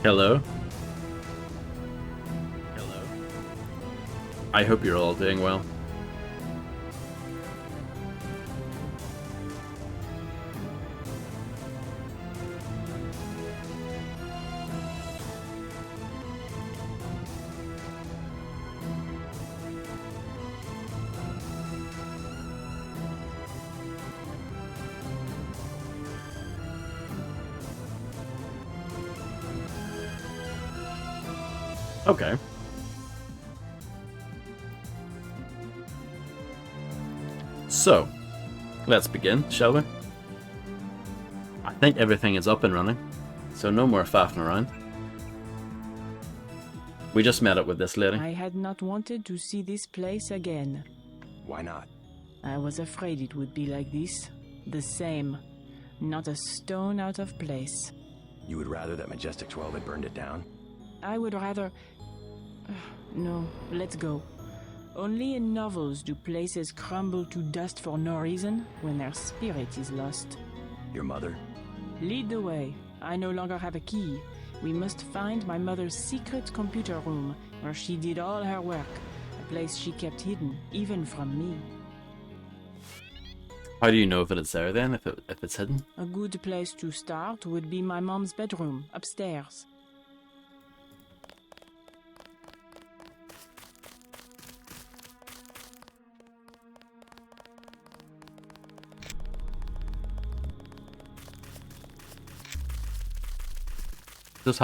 Hello. Hello. I hope you're all doing well. Okay. So, let's begin, shall we? I think everything is up and running, so no more faffing around. We just met up with this lady. I had not wanted to see this place again. Why not? I was afraid it would be like this. The same. Not a stone out of place. You would rather that Majestic 12 had burned it down? I would rather... No, let's go. Only in novels do places crumble to dust for no reason when their spirit is lost. Your mother? Lead the way. I no longer have a key. We must find my mother's secret computer room, where she did all her work, a place she kept hidden, even from me. How do you know if it's there then, if it's hidden? A good place to start would be my mom's bedroom, upstairs. Just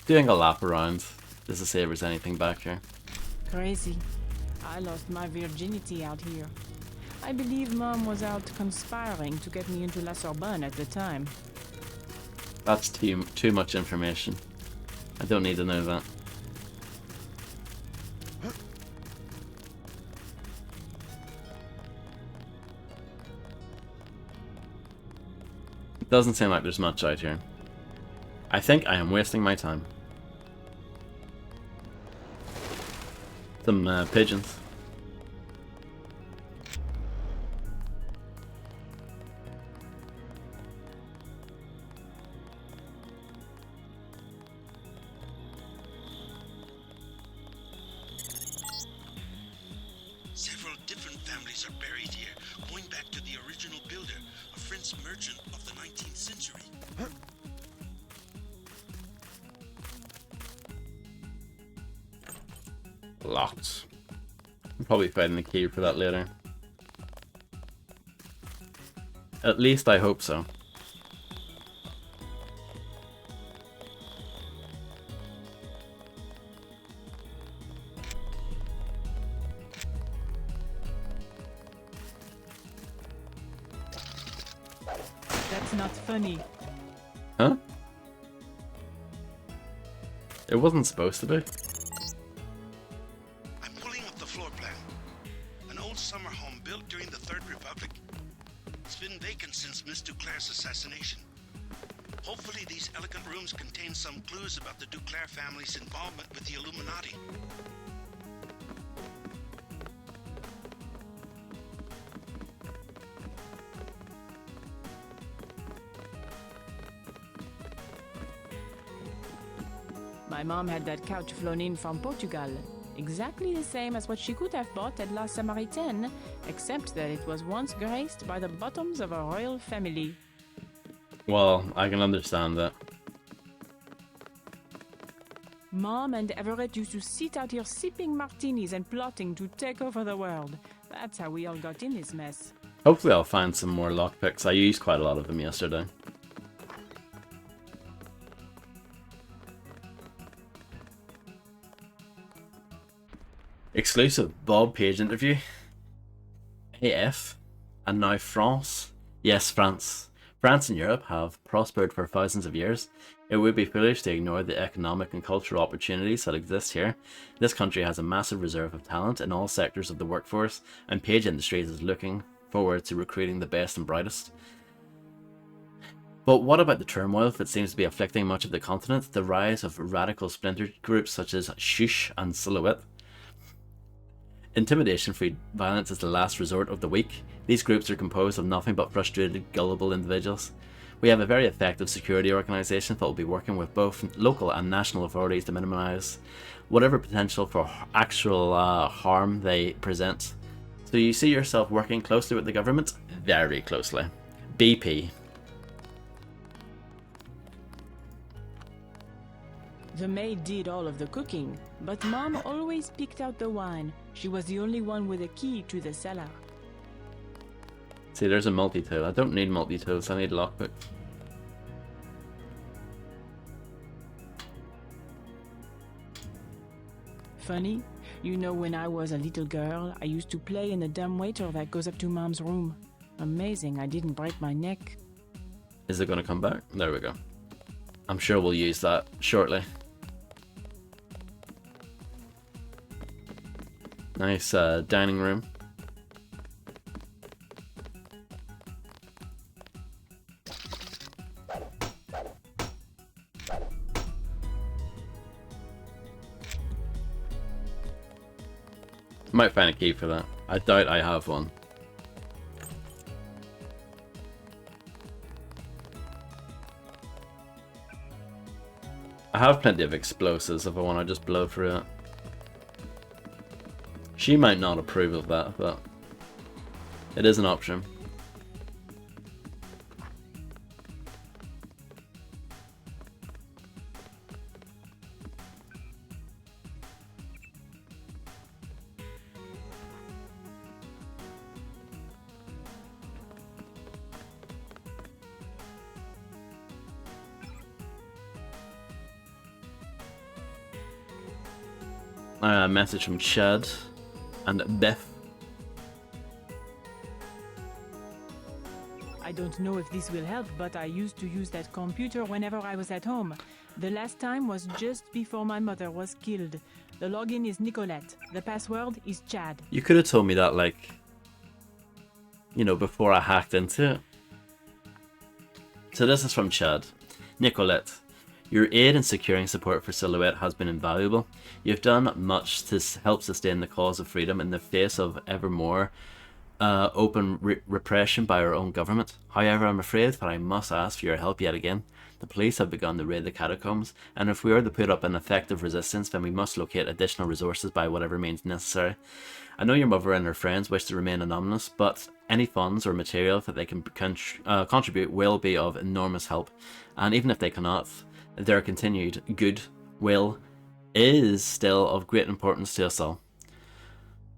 doing a lap around, just to see if there's anything back here. Crazy. I lost my virginity out here. I believe Mom was out conspiring to get me into La Sorbonne at the time. That's too much information. I don't need to know that. It doesn't seem like there's much out here. I think I am wasting my time. Some pigeons. Several different families are buried here, going back to the original builder, a French merchant of the 19th century. Locked. I'm probably finding the key for that later. At least I hope so. That's not funny. Huh? It wasn't supposed to be. I'm pulling up the floor plan. An old summer home built during the Third Republic. It's been vacant since Miss Duclair's assassination. Hopefully these elegant rooms contain some clues about the Duclair family's involvement with the Illuminati. My mom had that couch flown in from Portugal. Exactly the same as what she could have bought at La Samaritaine, except that it was once graced by the bottoms of a royal family. Well, I can understand that. Mom and Everett used to sit out here sipping martinis and plotting to take over the world. That's how we all got in this mess. Hopefully I'll find some more lockpicks. I used quite a lot of them yesterday. Exclusive Bob Page interview. AF. And now France. Yes, France. France and Europe have prospered for thousands of years. It would be foolish to ignore the economic and cultural opportunities that exist here. This country has a massive reserve of talent in all sectors of the workforce, and Page Industries is looking forward to recruiting the best and brightest. But what about the turmoil that seems to be afflicting much of the continent? The rise of radical splinter groups such as Shush and Silhouette. Intimidation-free violence is the last resort of the weak. These groups are composed of nothing but frustrated, gullible individuals. We have a very effective security organisation that will be working with both local and national authorities to minimise whatever potential for actual harm they present. So you see yourself working closely with the government? Very closely. BP. The maid did all of the cooking, but Mom always picked out the wine. She was the only one with a key to the cellar. See, there's a multi-tool. I don't need multi-tools, I need lockpick. Funny, you know, when I was a little girl, I used to play in the dumbwaiter that goes up to Mom's room. Amazing, I didn't break my neck. Is it going to come back? There we go. I'm sure we'll use that shortly. Nice dining room. Might find a key for that. I doubt I have one. I have plenty of explosives if I want to just blow through it. She might not approve of that, but it is an option. Message from Chad and Beth. I don't know if this will help, but I used to use that computer whenever I was at home. The last time was just before my mother was killed. The login is Nicolette. The password is Chad. You could have told me that, like, you know, before I hacked into it. So this is from Chad. Nicolette. Your aid in securing support for Silhouette has been invaluable. You've done much to help sustain the cause of freedom in the face of ever more open repression by our own government. However, I'm afraid that I must ask for your help yet again. The police have begun to raid the catacombs, and if we are to put up an effective resistance, then we must locate additional resources by whatever means necessary. I know your mother and her friends wish to remain anonymous, but any funds or material that they can contribute will be of enormous help, and even if they cannot, their continued goodwill is still of great importance to us all.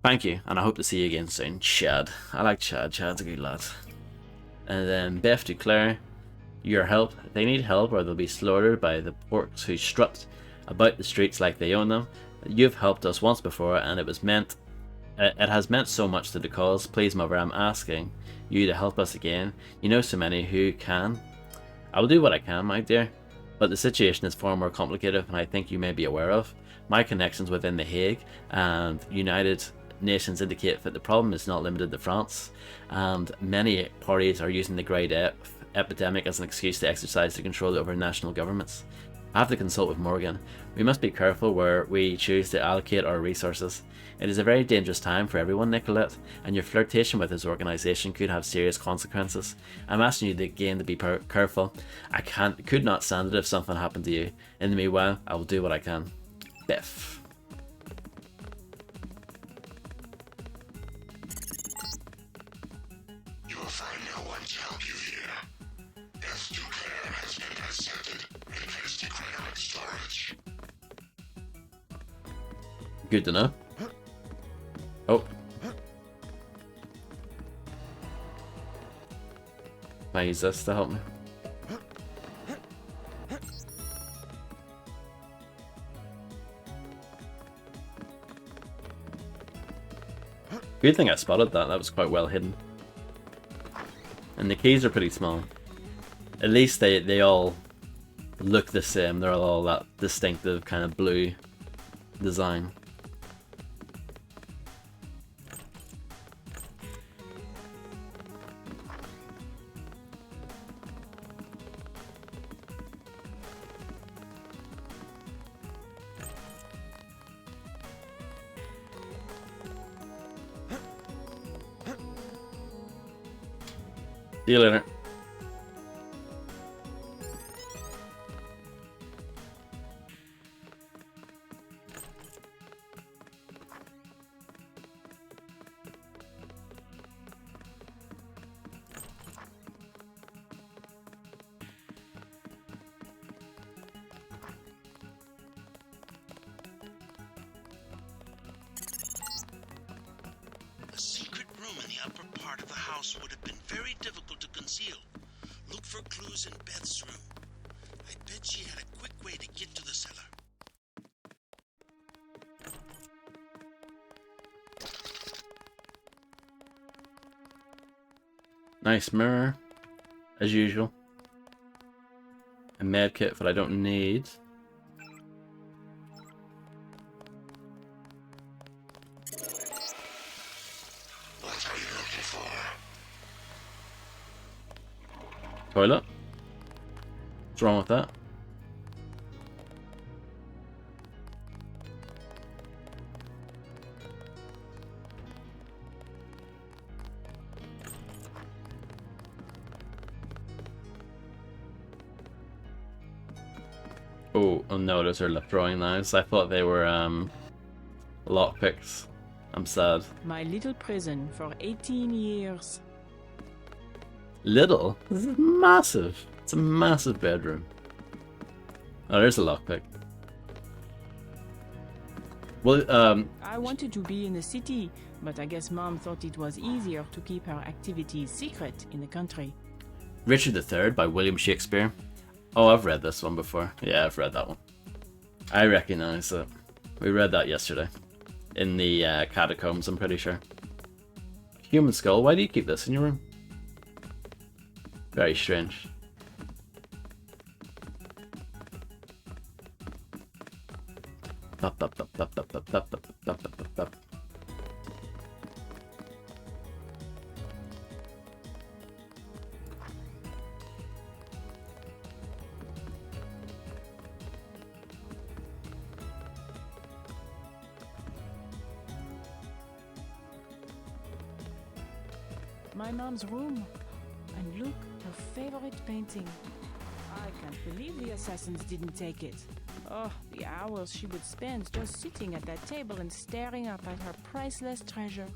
Thank you, and I hope to see you again soon. Chad. I like Chad. Chad's a good lad. And then Beth declare your help. They need help or they'll be slaughtered by the porks who strut about the streets like they own them. You've helped us once before, and it has meant so much to the cause. Please, Mother, I'm asking you to help us again. You know so many who can. I will do what I can, my dear. But the situation is far more complicated than I think you may be aware of. My connections within The Hague and United Nations indicate that the problem is not limited to France, and many parties are using the Grey Death epidemic as an excuse to exercise the control over national governments. I have to consult with Morgan. We must be careful where we choose to allocate our resources. It is a very dangerous time for everyone, Nicolette, and your flirtation with his organisation could have serious consequences. I'm asking you again to be careful. I could not stand it if something happened to you. In the meanwhile, I will do what I can. Biff. You will find no one to help you here. F. Duclair has been intercepted in his declarative storage. Good to know. Oh. Can I use this to help me? Good thing I spotted that. That was quite well hidden. And the keys are pretty small. At least they all look the same. They're all that distinctive kind of blue design. See you later. more clues in Beth's room. I bet she had a quick way to get to the cellar. Nice mirror, as usual. A med kit that I don't need. What are you looking for? Toilet. What's wrong with that? Oh no, those are throwing knives. I thought they were lockpicks. I'm sad. My little prison for 18 years. Little? This is massive. It's a massive bedroom. Oh, there's a lockpick. Well, I wanted to be in the city, but I guess Mom thought it was easier to keep her activities secret in the country. Richard III by William Shakespeare. Oh, I've read this one before. Yeah, I've read that one. I recognize it. We read that yesterday. In the catacombs, I'm pretty sure. Human skull, why do you keep this in your room? Very strange. My mom's room. And look, her favorite painting. I can't believe the assassins didn't take it. Oh, the hours she would spend just sitting at that table and staring up at her priceless treasure.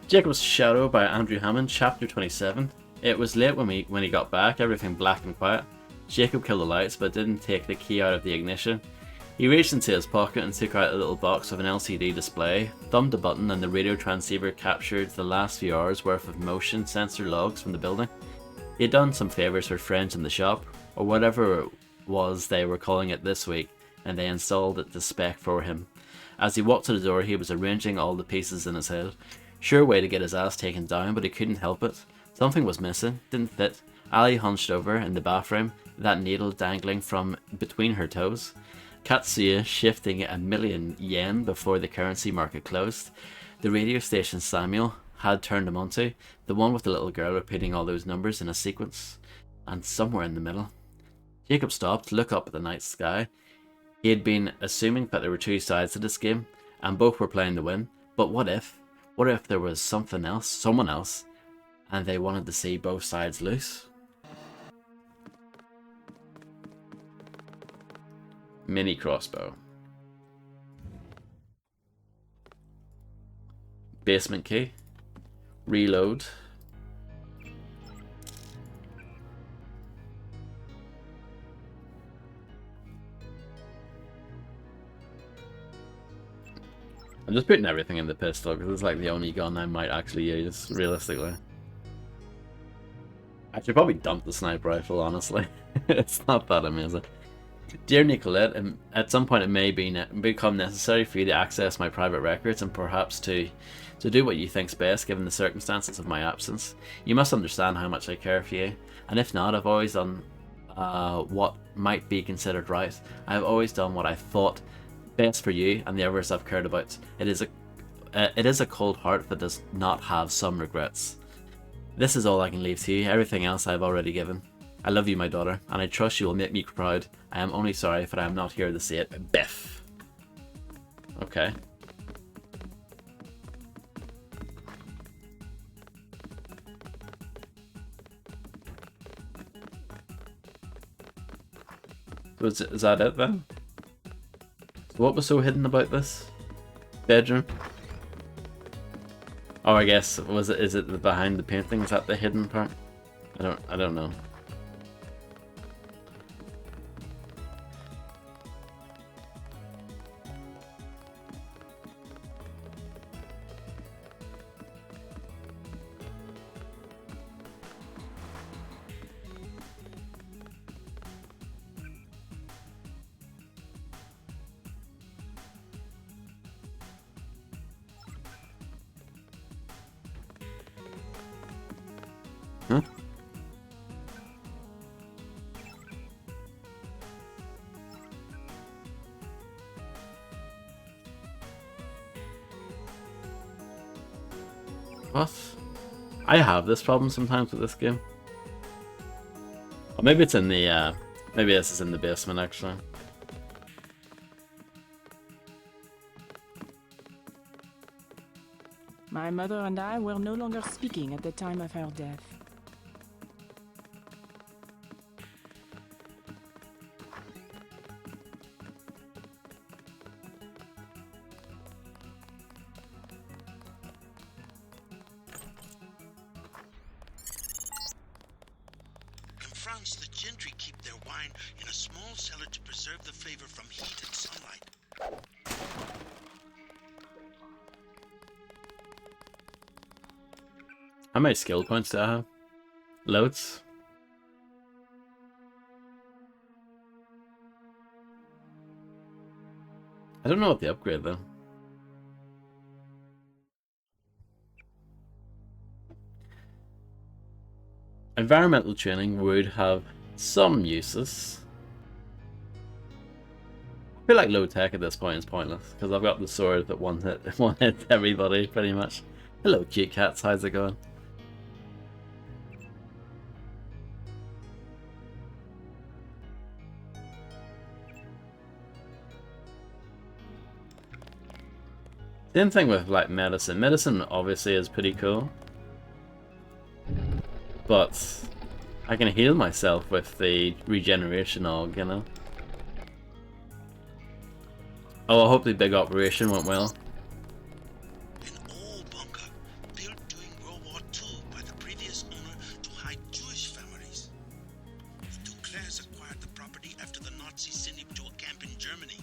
Jacob's Shadow by Andrew Hammond, chapter 27. It was late when he got back, everything black and quiet. Jacob killed the lights but didn't take the key out of the ignition. He reached into his pocket and took out a little box with an LCD display, thumbed a button, and the radio transceiver captured the last few hours worth of motion sensor logs from the building. He had done some favours for friends in the shop, or whatever it was they were calling it this week, and they installed it to spec for him. As he walked to the door, he was arranging all the pieces in his head. Sure way to get his ass taken down, but he couldn't help it. Something was missing, didn't fit. Ali hunched over in the bathroom, that needle dangling from between her toes. Katsuya shifting $1,000,000 before the currency market closed. The radio station Samuel had turned him onto, the one with the little girl repeating all those numbers in a sequence. And somewhere in the middle. Jacob stopped to look up at the night sky. He had been assuming that there were two sides to this game, and both were playing to win. But what if? What if there was something else, someone else, and they wanted to see both sides loose? Mini crossbow. Basement key. Reload. I'm just putting everything in the pistol because it's like the only gun I might actually use, realistically. I should probably dump the sniper rifle, honestly. It's not that amazing. Dear Nicolette, at some point it may become necessary for you to access my private records and perhaps to do what you think's best given the circumstances of my absence. You must understand how much I care for you, and if not, I've always done what might be considered right. I've always done what I thought best for you and the others I've cared about. It is a cold heart that does not have some regrets. This is all I can leave to you. Everything else I have already given. I love you, my daughter, and I trust you will make me proud. I am only sorry that I am not here to see it. Biff. Okay. So is that it then? So what was so hidden about this bedroom? Oh, I guess is it the behind the painting? Is that the hidden part? I don't know. Huh? What? I have this problem sometimes with this game. Or maybe it's in the, maybe this is in the basement, actually. My mother and I were no longer speaking at the time of her death. In France, the gentry keep their wine in a small cellar to preserve the flavor from heat and sunlight. How many skill points do I have? Loads. I don't know what the upgrade though. Environmental training would have some uses. I feel like low tech at this point is pointless because I've got the sword that one hit everybody pretty much. Hello, cute cats. How's it going? Same thing with like medicine. Medicine obviously is pretty cool, but I can heal myself with the regeneration og, you know. Oh, I hope the big operation went well. An old bunker built during World War II by the previous owner to hide Jewish families. The Duclairs acquired the property after the Nazis sent him to a camp in Germany.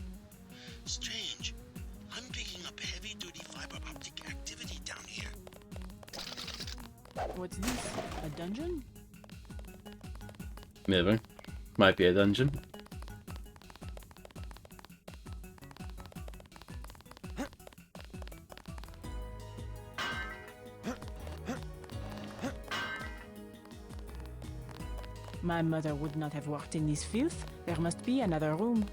Strange. I'm picking up heavy-duty fiber optic activity down here. What's this? A dungeon? Maybe. Might be a dungeon. My mother would not have worked in this filth. There must be another room.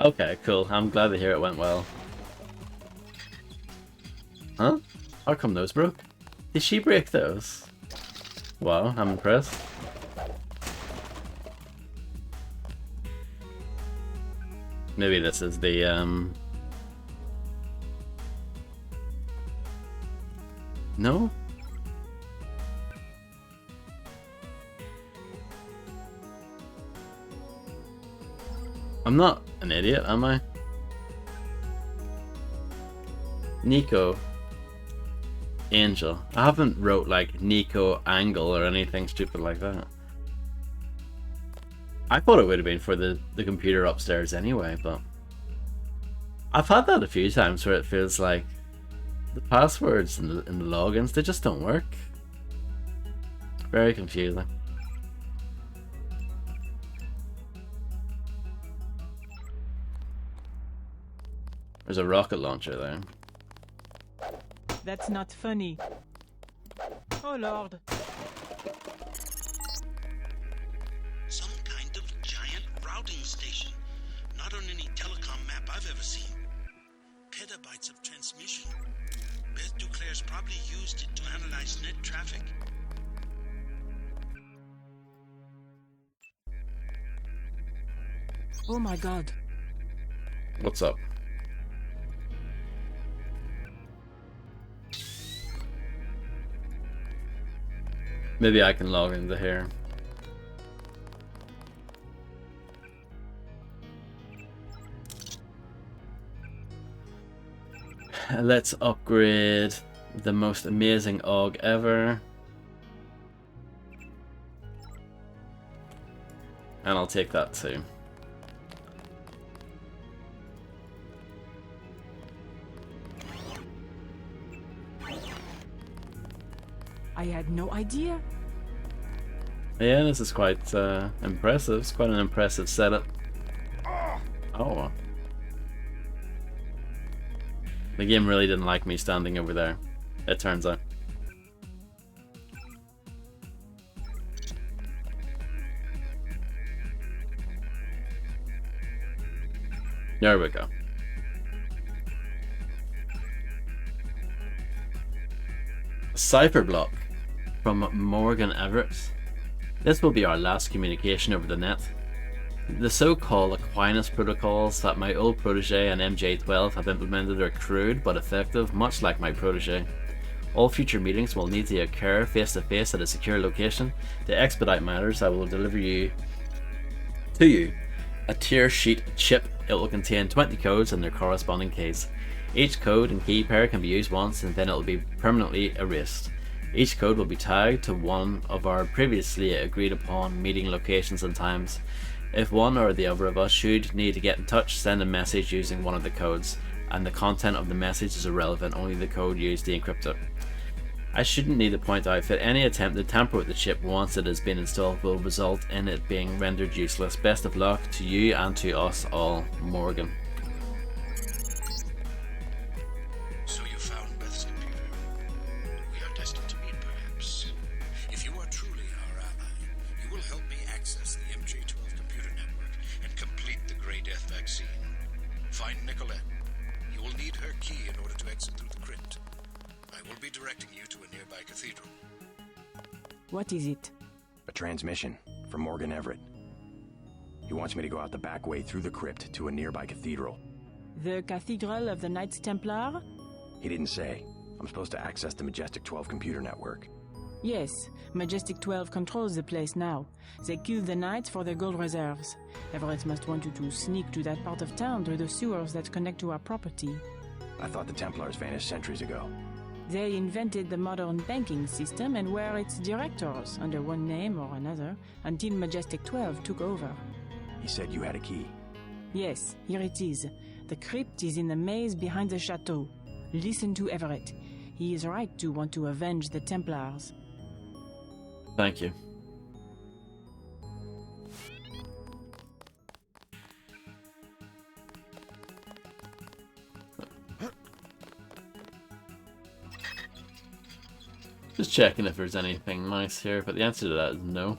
Okay, cool. I'm glad to hear it went well. Huh? How come those broke? Did she break those? Wow, I'm impressed. Maybe this is the, No? I'm not an idiot, am I? Nico. Angel. I haven't wrote like Nico Angle or anything stupid like that. I thought it would have been for the computer upstairs anyway, but I've had that a few times where it feels like the passwords and the logins, they just don't work. Very confusing. There's a rocket launcher there. That's not funny. Oh Lord. Some kind of giant routing station. Not on any telecom map I've ever seen. Petabytes of transmission. Beth Duclair's probably used it to analyze net traffic. Oh my God. What's up? Maybe I can log into here. Let's upgrade the most amazing AUG ever. And I'll take that too. I had no idea. Yeah, this is quite impressive. It's quite an impressive setup. Oh. The game really didn't like me standing over there, it turns out. There we go. Cipher block from Morgan Everett. This will be our last communication over the net. The so-called Aquinas protocols that my old protege and MJ12 have implemented are crude but effective, much like my protege. All future meetings will need to occur face-to-face at a secure location. To expedite matters, I will deliver to you a tier sheet chip. It will contain 20 codes and their corresponding keys. Each code and key pair can be used once and then it will be permanently erased. Each code will be tagged to one of our previously agreed upon meeting locations and times. If one or the other of us should need to get in touch, send a message using one of the codes, and the content of the message is irrelevant, only the code used to encrypt it. I shouldn't need to point out that any attempt to tamper with the chip once it has been installed will result in it being rendered useless. Best of luck to you and to us all, Morgan. So you found Beth's computer. We are destined to meet, perhaps. If you are truly our ally, you will help me access the MJ12 computer network and complete the Grey Death vaccine. Find Nicolette. You will need her key in order to exit through the crypt. I will be directing you to a nearby cathedral. What is it? A transmission from Morgan Everett. He wants me to go out the back way through the crypt to a nearby cathedral. The Cathedral of the Knights Templar? He didn't say. I'm supposed to access the Majestic 12 computer network. Yes, Majestic 12 controls the place now. They kill the Knights for their gold reserves. Everett must want you to sneak to that part of town through the sewers that connect to our property. I thought the Templars vanished centuries ago. They invented the modern banking system and were its directors under one name or another until Majestic 12 took over. He said you had a key. Yes, here it is. The crypt is in the maze behind the chateau. Listen to Everett. He is right to want to avenge the Templars. Thank you. Just checking if there's anything nice here, but the answer to that is no.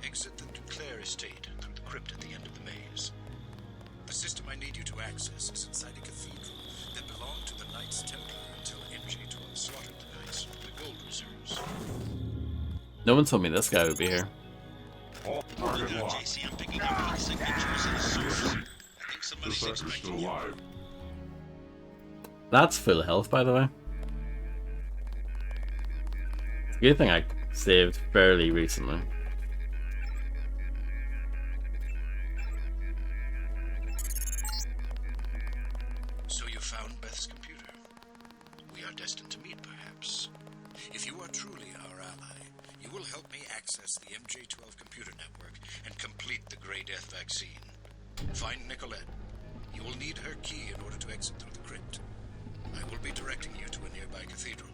Exit the Duclair estate through the crypt at the end of the maze. The system I need you to access is inside a cathedral that belonged to the Knights Templar until MJ12 slaughtered the Knights for the gold reserves. No one told me this guy would be here. JC, I'm picking up heat signatures and sewers. I think somebody's expecting you. That's full health, by the way. It's a good thing I saved fairly recently. So you found Beth's computer. We are destined to meet, perhaps. If you are truly our ally, you will help me access the MJ12 computer network and complete the Grey Death vaccine. Find Nicolette. You will need her key in order to exit through the crypt. I will be directing you to a nearby cathedral.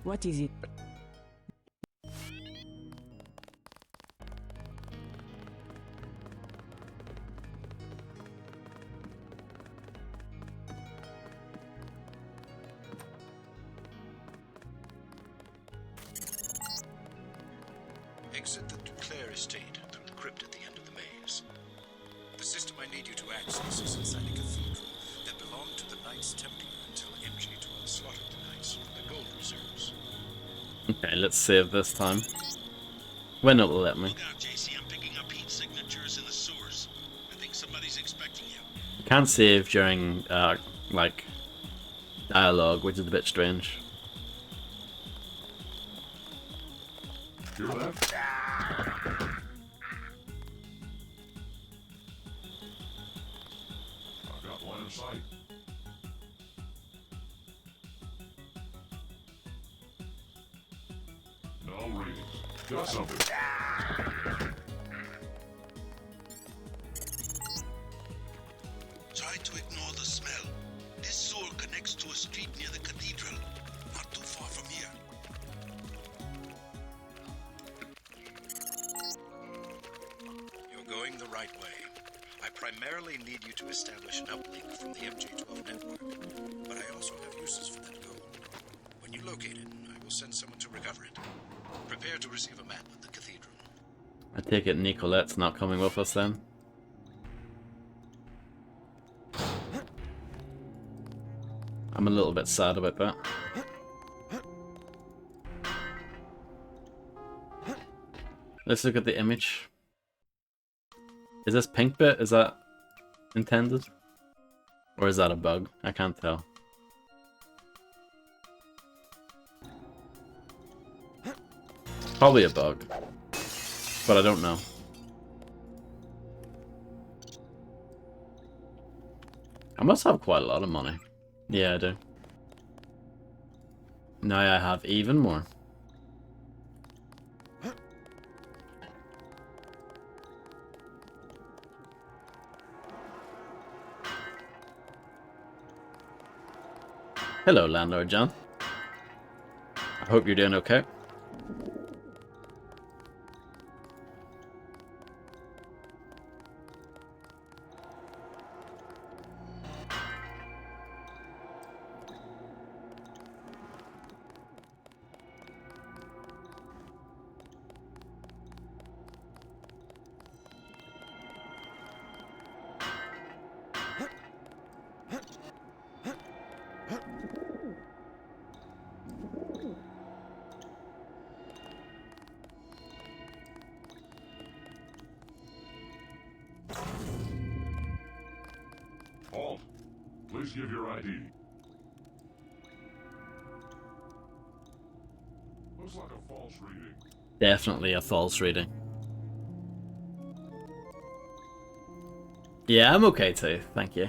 What is it? Exit the Duclair estate through the crypt at the end of the maze. The system I need you to access is inside a cathedral that belonged to the Knights Knights Templar until MJ12 slaughtered the Knights from the gold reserves. Okay, let's save this time. When it'll let me. Look out, JC, I'm picking up heat signatures in the sewers. I think somebody's expecting you. You can't save during, like, dialogue, which is a bit strange. Hear that? I've got line of sight. No readings. Got something. Try to ignore the smell. This sewer connects to a street near the cathedral, not too far from here. You're going the right way. I primarily need you to establish an uplink from the MJ12 network, but I also have uses for that gold. When you locate it, I will send someone to recover it. Prepare to receive a map of the cathedral. I take it Nicolette's not coming with us then. I'm a little bit sad about that. Let's look at the image. Is this pink bit? Is that intended? Or is that a bug? I can't tell. Probably a bug. But I don't know. I must have quite a lot of money. Yeah, I do. Now I have even more. Hello, Landlord John. I hope you're doing okay. Halt. Please give your ID. Looks like a false reading. Definitely a false reading. Yeah, I'm okay too, thank you.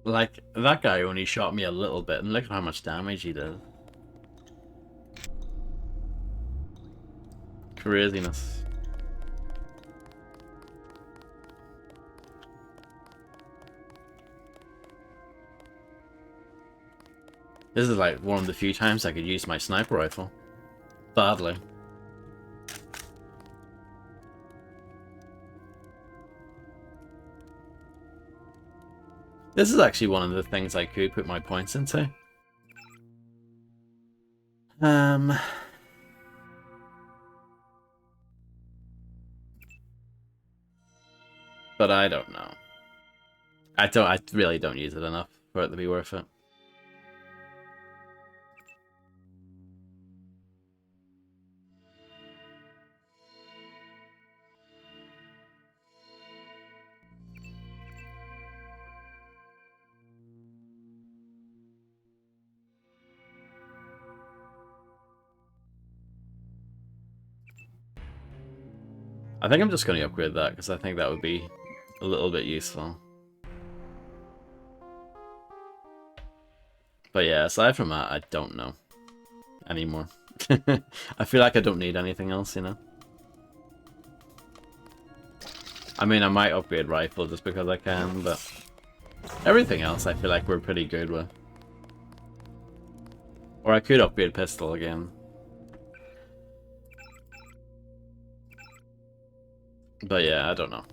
Like, that guy only shot me a little bit, and look at how much damage he did. Craziness. This is like one of the few times I could use my sniper rifle. Badly. This is actually one of the things I could put my points into. But I don't know. I really don't use it enough for it to be worth it. I think I'm just going to upgrade that because I think that would be a little bit useful. But yeah, aside from that, I don't know anymore. I feel like I don't need anything else, you know? I mean, I might upgrade rifle just because I can, but everything else I feel like we're pretty good with. Or I could upgrade pistol again. But yeah, I don't know.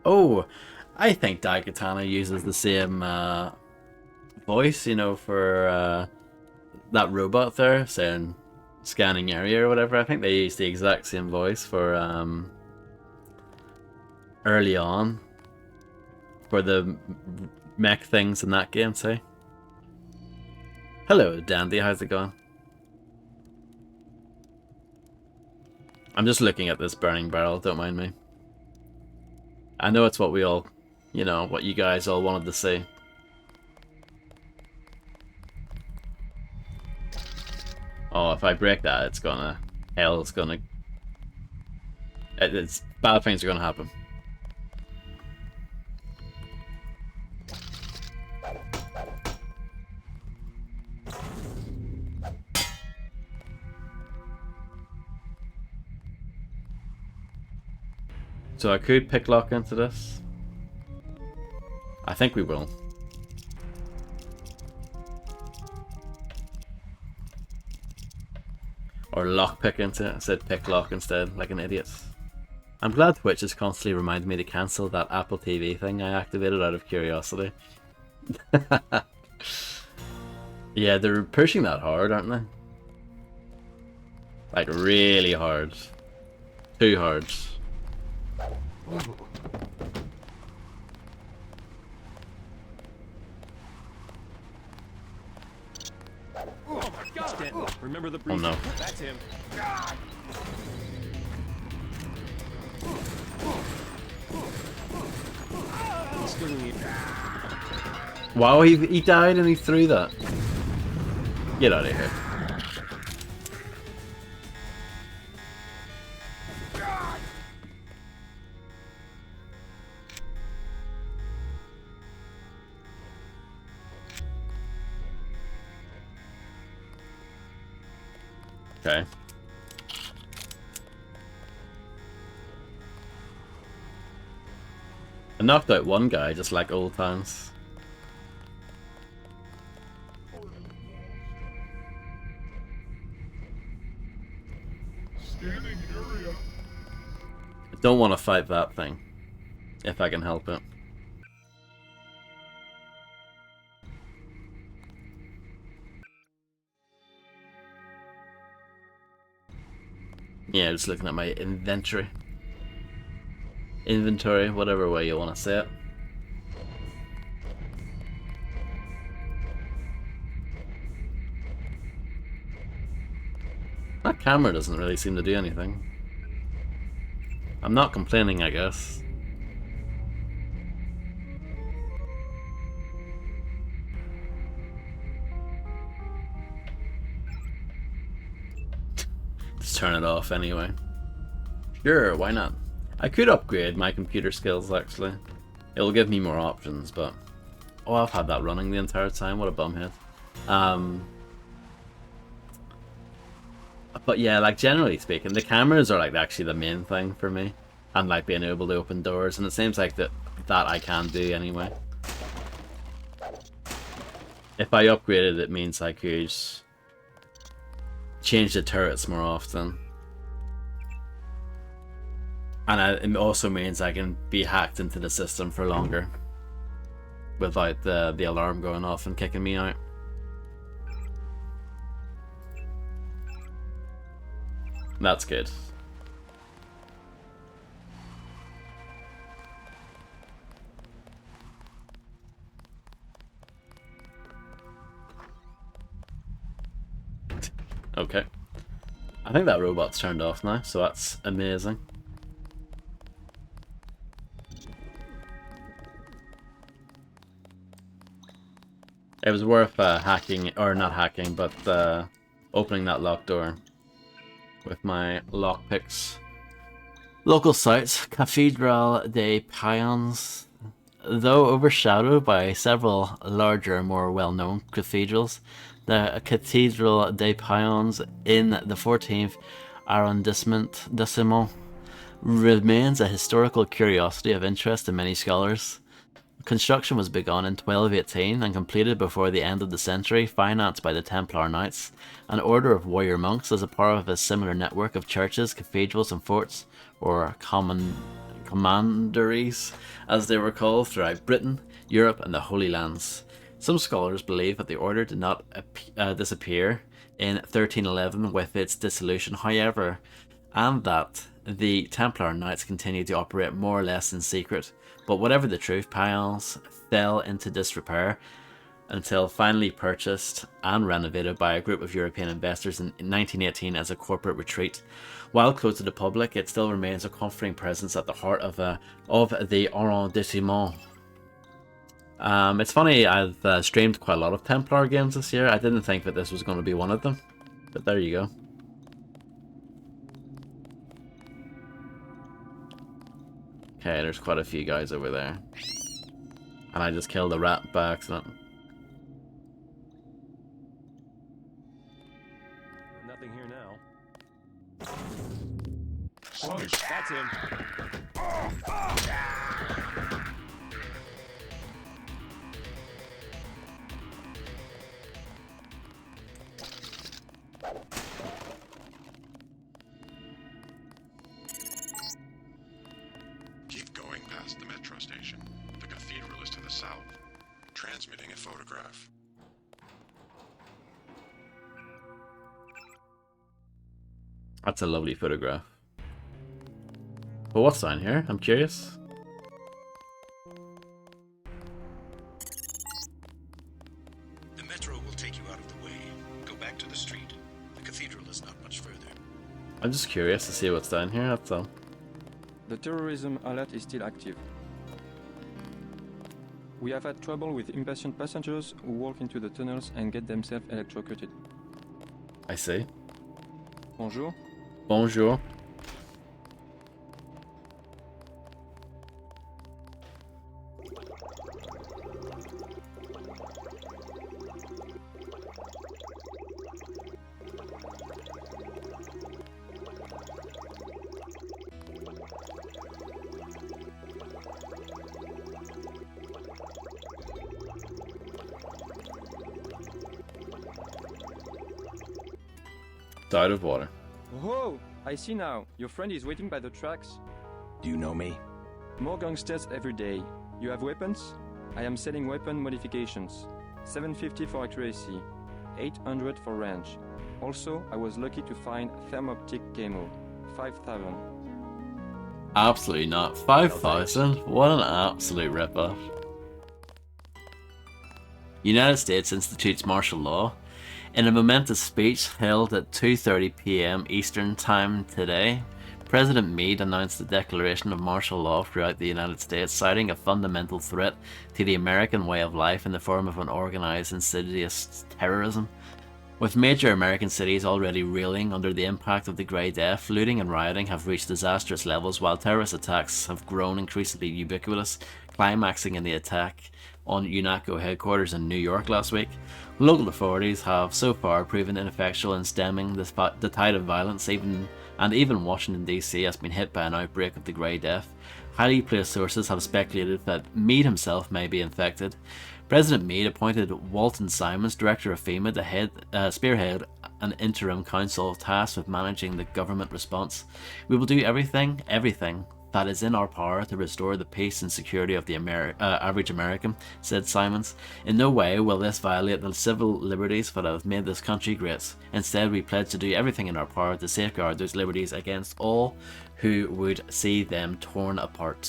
Oh, I think Daikatana uses the same voice, you know, for that robot there saying scanning area or whatever. I think they use the exact same voice for early on for the mech things in that game, say. Hello, Dandy, how's it going? I'm just looking at this burning barrel, don't mind me. I know it's what we all, you know, what you guys all wanted to see. Oh, if I break that, it's gonna... Hell, it's gonna... It's... Bad things are gonna happen. So I could pick lock into this. I think we will. Or lockpick into it. I said pick lock instead, like an idiot. I'm glad Twitch is constantly reminding me to cancel that Apple TV thing I activated out of curiosity. Yeah, they're pushing that hard, aren't they? Like, really hard. Too hard. Remember the Oh no. That's him. Wow, he died and he threw that. Get out of here. Okay. I knocked out one guy just like old times. I don't want to fight that thing, if I can help it. Yeah, just looking at my inventory. Inventory, whatever way you want to say it. That camera doesn't really seem to do anything. I'm not complaining, I guess. Just turn it off anyway. Sure, why not? I could upgrade my computer skills, actually. It'll give me more options, but... Oh, I've had that running the entire time, what a bumhead. But yeah, like, generally speaking, the cameras are, like, actually the main thing for me. And, like, being able to open doors, and it seems like that I can do anyway. If I upgraded, it means I could change the turrets more often. And it also means I can be hacked into the system for longer without the alarm going off and kicking me out. That's good. Okay. I think that robot's turned off now, so that's amazing. It was worth hacking, or not hacking, but opening that locked door with my lockpicks. Local sites, Cathedral des Payons. Though overshadowed by several larger, more well-known cathedrals, the Cathedral des Payons in the 14th arrondissement remains a historical curiosity of interest to many scholars. Construction was begun in 1218 and completed before the end of the century, financed by the Templar Knights, an order of warrior monks as a part of a similar network of churches, cathedrals, and forts, or commanderies, as they were called, throughout Britain, Europe, and the Holy Lands. Some scholars believe that the order did not disappear in 1311 with its dissolution, however, and that the Templar Knights continued to operate more or less in secret. But whatever the truth, Payens fell into disrepair until finally purchased and renovated by a group of European investors in 1918 as a corporate retreat. While closed to the public, it still remains a comforting presence at the heart of the arrondissement. It's funny, I've streamed quite a lot of Templar games this year. I didn't think that this was going to be one of them, but there you go. Okay, there's quite a few guys over there. And I just killed a rat by accident. Nothing here now. Oh, that's him. Keep going past the metro station. The cathedral is to the south. Transmitting a photograph. That's a lovely photograph. But what's down here? I'm curious. The metro will take you out of the way. Go back to the street. The cathedral is not much further. I'm just curious to see what's down here, that's all. The terrorism alert is still active. We have had trouble with impatient passengers who walk into the tunnels and get themselves electrocuted. I see. Bonjour. Bonjour. Died of water. Oh, I see now. Your friend is waiting by the tracks. Do you know me? More gangsters every day. You have weapons? I am selling weapon modifications. 750 for accuracy, 800 for range. Also, I was lucky to find thermoptic camo, 5,000. Absolutely not. 5,000? What an absolute rip-off. United States institutes martial law. In a momentous speech held at 2:30 p.m. Eastern Time today, President Meade announced the declaration of martial law throughout the United States, citing a fundamental threat to the American way of life in the form of an organized, insidious terrorism. With major American cities already reeling under the impact of the Grey Death, looting and rioting have reached disastrous levels, while terrorist attacks have grown increasingly ubiquitous, climaxing in the attack on UNATCO headquarters in New York last week. Local authorities have so far proven ineffectual in stemming the tide of violence, even Washington DC has been hit by an outbreak of the Grey Death. Highly placed sources have speculated that Meade himself may be infected. President Meade appointed Walton Simons, director of FEMA, to spearhead an interim council tasked with managing the government response. We will do everything that is in our power to restore the peace and security of the average American, said Simons. In no way will this violate the civil liberties that have made this country great. Instead, we pledge to do everything in our power to safeguard those liberties against all who would see them torn apart.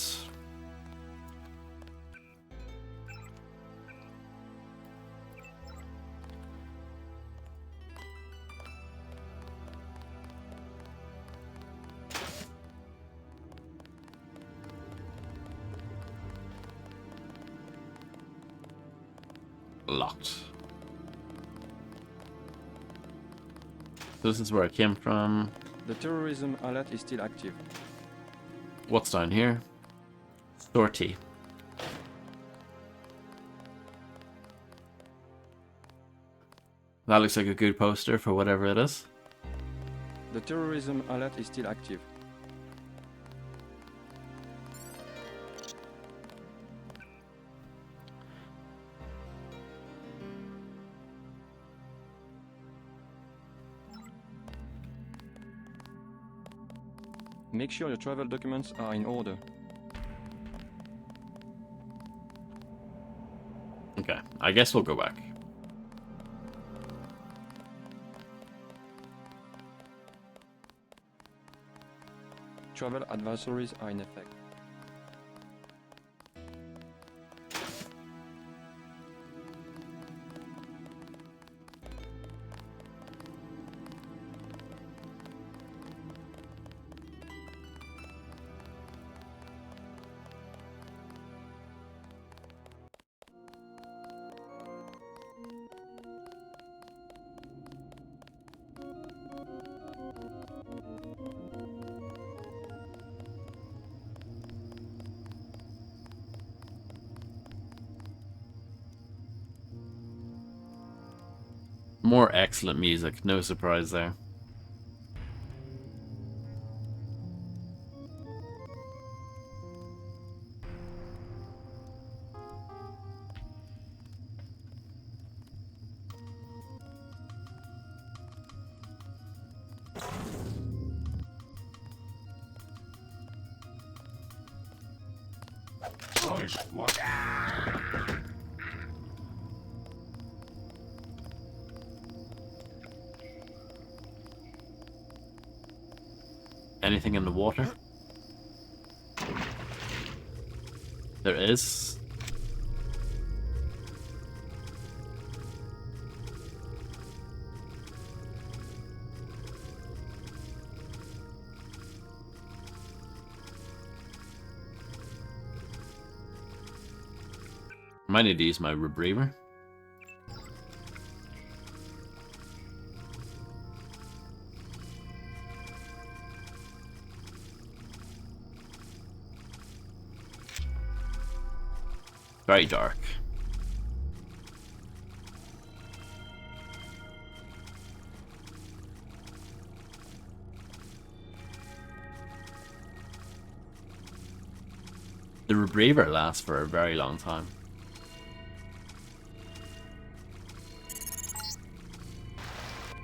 Locked. This is where I came from. The terrorism alert is still active. What's down here? Sortie. That looks like a good poster for whatever it is. The terrorism alert is still active. Make sure your travel documents are in order. Okay, I guess we'll go back. Travel advisories are in effect. More excellent music, no surprise there. Nice. What? Anything in the water? There is. Might need to use my rebreather. Very dark. The rebreather lasts for a very long time.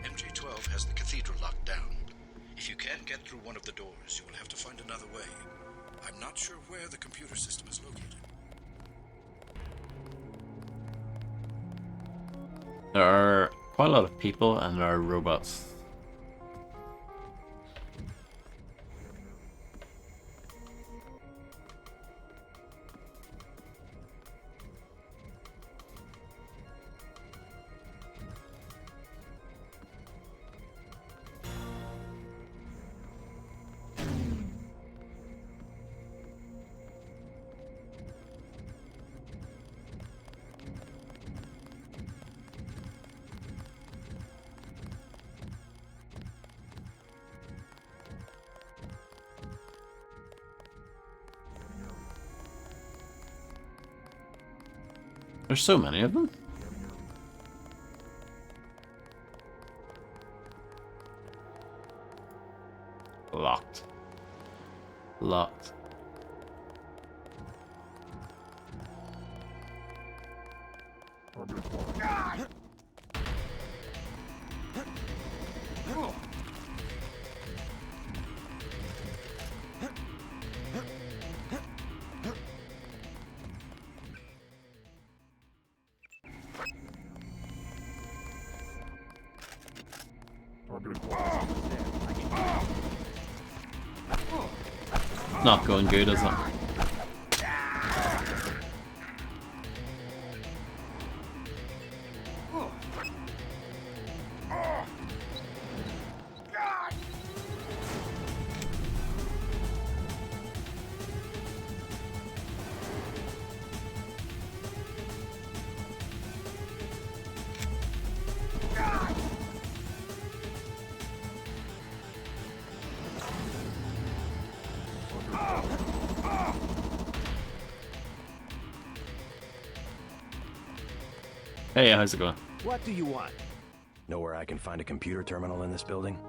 MJ-12 has the cathedral locked down. If you can't get through one of the doors, you will have to find another way. I'm not sure where the computer system is located. There are quite a lot of people and there are robots. There's so many of them. Locked. Locked. Not going good, is it? Hey, how's it going? What do you want? Know where I can find a computer terminal in this building?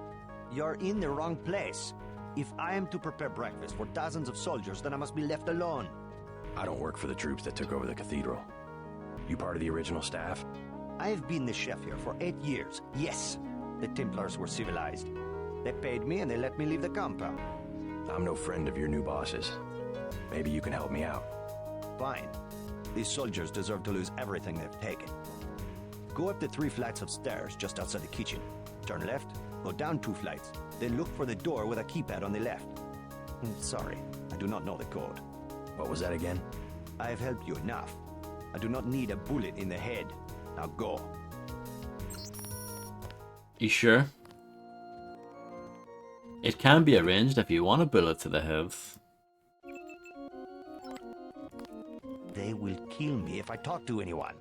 You're in the wrong place. If I am to prepare breakfast for dozens of soldiers, then I must be left alone. I don't work for the troops that took over the cathedral. You part of the original staff? I've been the chef here for 8 years. Yes, the Templars were civilized. They paid me and they let me leave the compound. I'm no friend of your new boss's. Maybe you can help me out. Fine. These soldiers deserve to lose everything they've taken. Go up the 3 flights of stairs just outside the kitchen. Turn left, go down 2 flights, then look for the door with a keypad on the left. Sorry, I do not know the code. What was that again? I have helped you enough. I do not need a bullet in the head. Now go. You sure? It can be arranged if you want a bullet to the head. They will kill me if I talk to anyone.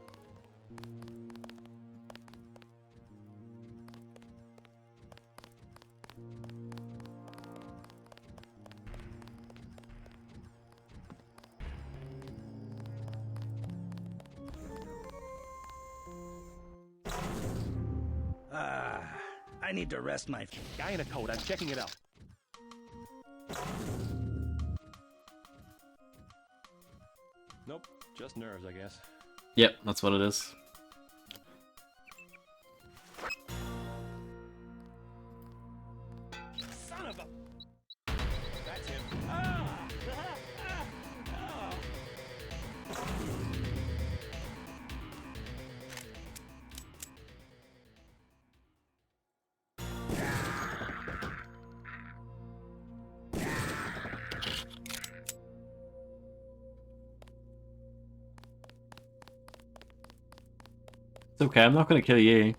I need to rest my... Guy in a coat, I'm checking it out. Nope, just nerves, I guess. Yep, that's what it is. Son of a... That's him. Ah! It's okay, I'm not going to kill you.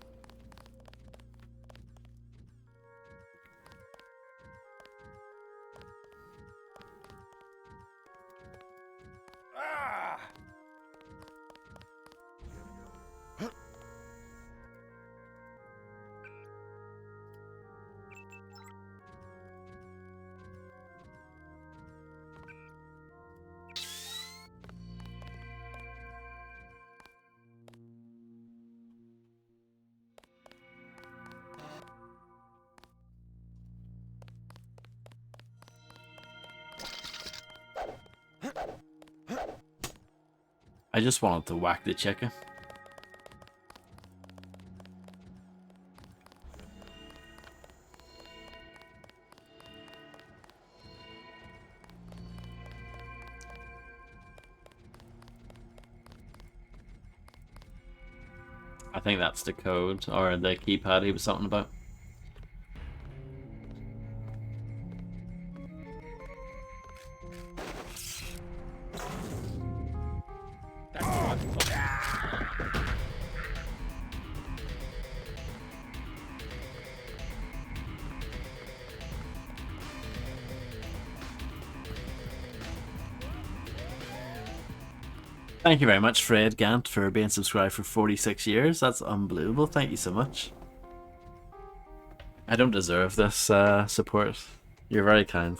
I just wanted to whack the chicken. I think that's the code, or the keypad he was talking about. That's the one. Thank you very much, Fred Gant, for being subscribed for 46 years. That's unbelievable. Thank you so much. I don't deserve this support. You're very kind.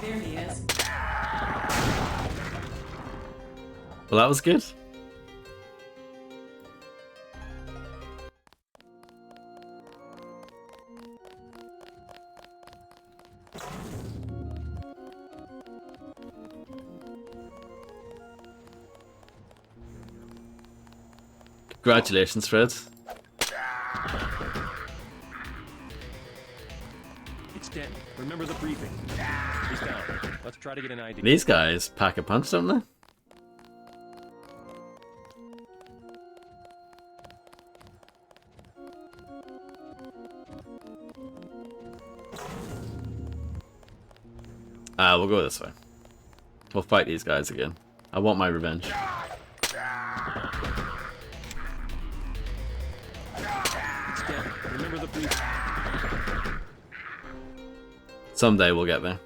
There he is. Well, that was good. Congratulations, Fred. It's Denton. Remember the briefing. He's down. Let's try to get an ID. These guys pack a punch, don't they? We'll go this way. We'll fight these guys again. I want my revenge. It's Denton. Remember the briefing. Someday we'll get there.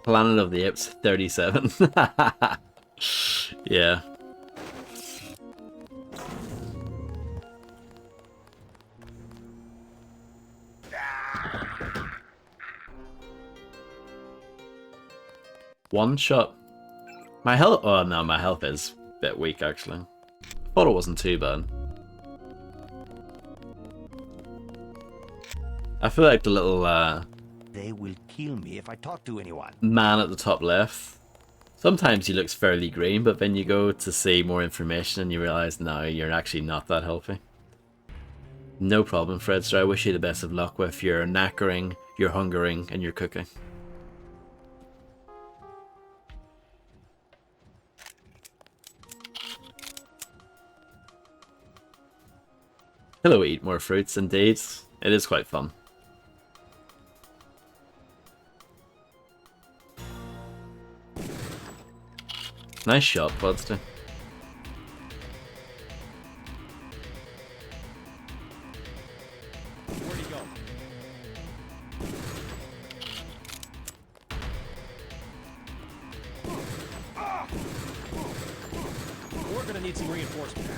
Planet of the Apes 37. Yeah. One shot. My health. Oh no, my health is a bit weak actually. Thought it wasn't too bad. I feel like the little They will kill me if I talk to anyone. man at the top left Sometimes he looks fairly green, but then you go to see more information and you realise, no, you're actually not that healthy. No problem, Fred, so I wish you the best of luck with your knackering, your hungering, and your cooking. Hello, eat more fruits, indeed. It is quite fun. Nice shot, Budster. Where'd he go? We're gonna need some reinforcement.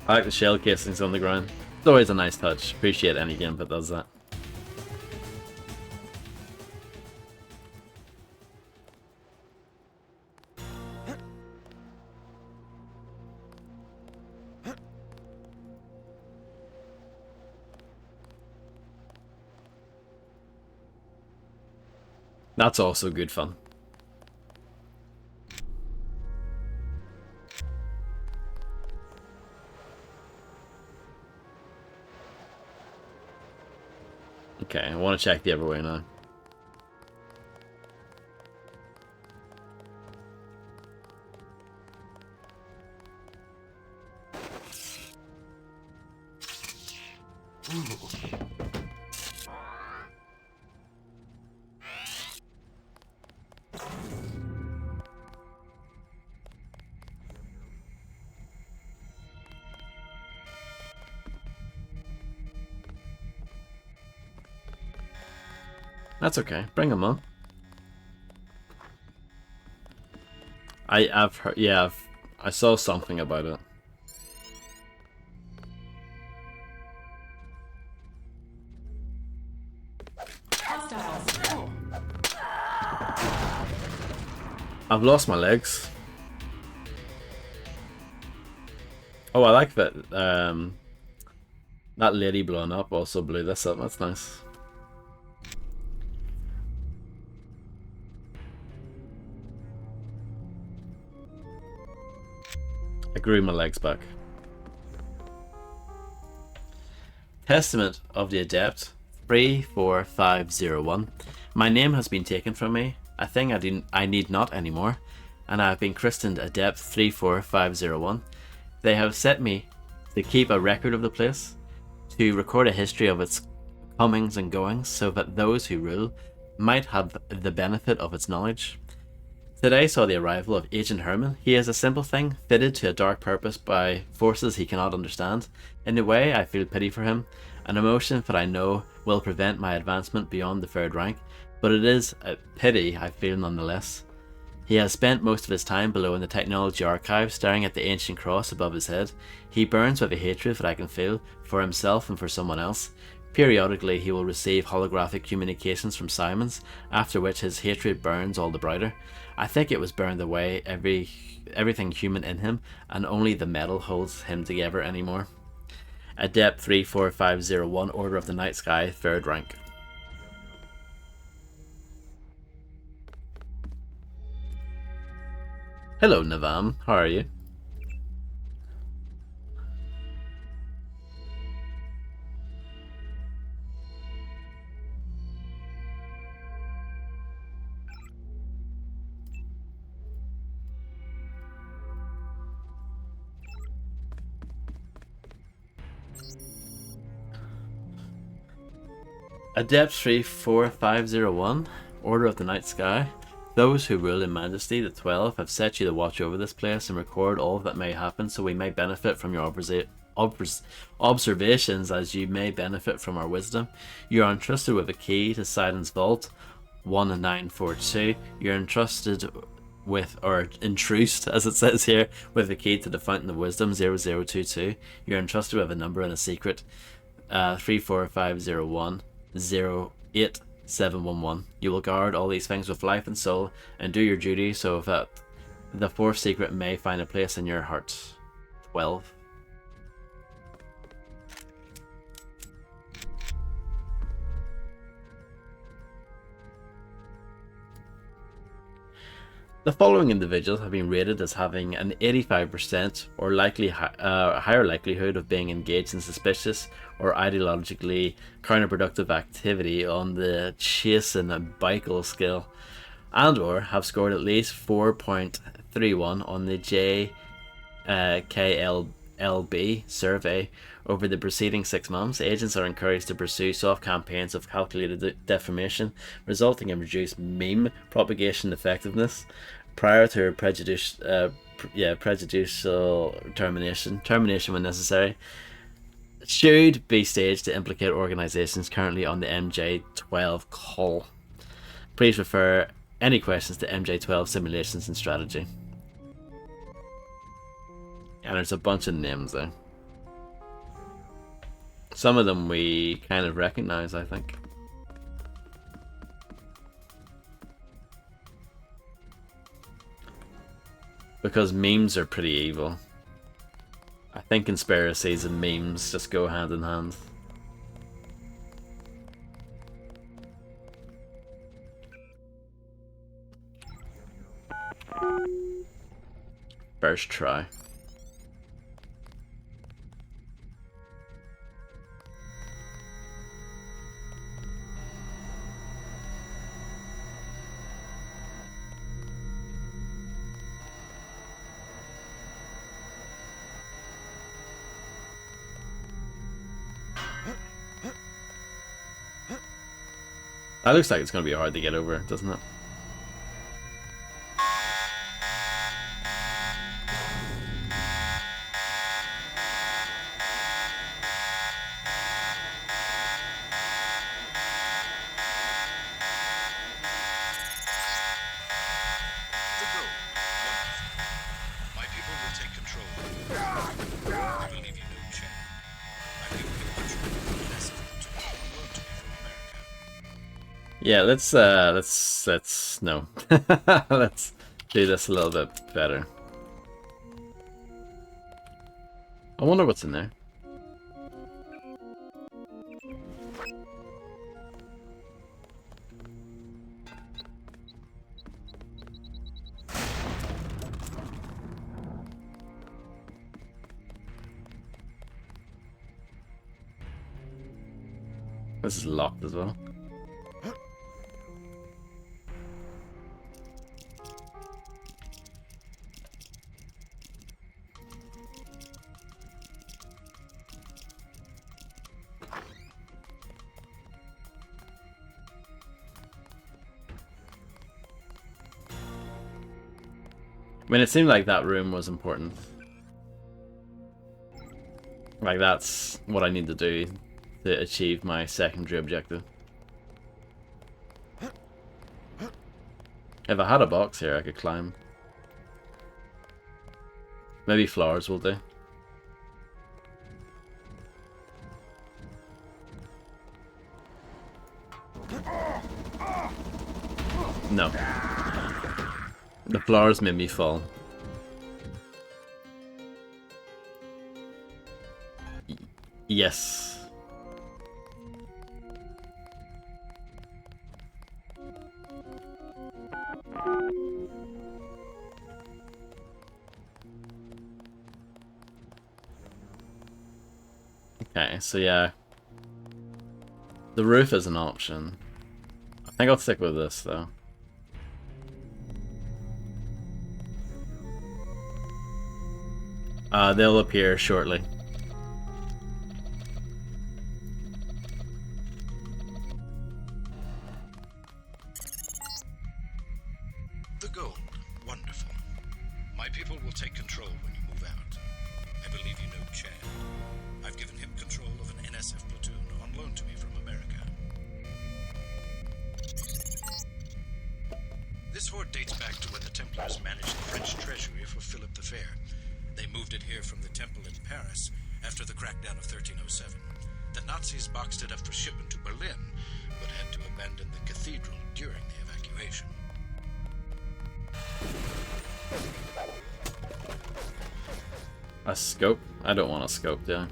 I like the shell casings on the ground. It's always a nice touch. Appreciate any game that does that. That's also good fun. Okay, I want to check the other way now. That's okay. Bring them on. I've heard, yeah, I saw something about it. I've lost my legs. Oh, I like that. That lady blowing up also blew this up. That's nice. I grew my legs back. Testament of the Adept 34501. My name has been taken from me, a thing I need not anymore, and I have been christened Adept 34501. They have set me to keep a record of the place, to record a history of its comings and goings, so that those who rule might have the benefit of its knowledge. Today saw the arrival of Agent Herman. He is a simple thing, fitted to a dark purpose by forces he cannot understand. In a way, I feel pity for him, an emotion that I know will prevent my advancement beyond the third rank, but it is a pity I feel nonetheless. He has spent most of his time below in the technology archive, staring at the ancient cross above his head. He burns with a hatred that I can feel, for himself and for someone else. Periodically he will receive holographic communications from Simons, after which his hatred burns all the brighter. I think it was burned away, everything human in him, and only the metal holds him together anymore. Adept 34501, Order of the Night Sky, 3rd rank. Hello Navam, how are you? Adept 34501, Order of the Night Sky. Those who rule in majesty, the 12, have set you to watch over this place and record all that may happen, so we may benefit from your observations as you may benefit from our wisdom. You are entrusted with a key to Sidon's Vault 1942. You're entrusted with, or entrusted as it says here, with a key to the Fountain of Wisdom 0022. You're entrusted with a number and a secret 34501 08711. You will guard all these things with life and soul and do your duty so that the fourth secret may find a place in your heart. 12. The following individuals have been rated as having an 85% or higher likelihood of being engaged in suspicious or ideologically counterproductive activity on the chase and bicycle skill, and or have scored at least 4.31 on the JKLB survey over the preceding 6 months. Agents are encouraged to pursue soft campaigns of calculated defamation, resulting in reduced meme propagation effectiveness prior to prejudicial termination when necessary. Should be staged to implicate organizations currently on the MJ12 call. Please refer any questions to MJ12 Simulations and Strategy. And there's a bunch of names there. Some of them we kind of recognize, I think. Because memes are pretty evil. I think conspiracies and memes just go hand in hand. First try. That looks like it's going to be hard to get over, doesn't it? The goal. Wonderful. My people will take control. I will leave you no check. I will give control of the rest of the tour. Loan to me from America. Yeah, let's no. Let's do this a little bit better. I wonder what's in there. This is locked as well. I mean, it seemed like that room was important. Like, that's what I need to do to achieve my secondary objective. If I had a box here, I could climb. Maybe flowers will do. No. The flowers made me fall. Yes. Okay, so yeah. The roof is an option. I think I'll stick with this though. They'll appear shortly. The gold. Wonderful. My people will take control when you move out. I believe you know Chad. I've given him control of an NSF platoon on loan to me from America. This hoard dates back to when the Templars managed the French treasury for Philip the Fair. They moved it here from the temple in Paris after the crackdown of 1307. The Nazis boxed it up for shipment to Berlin, but had to abandon the cathedral during the evacuation. A scope? I don't want a scope, do I?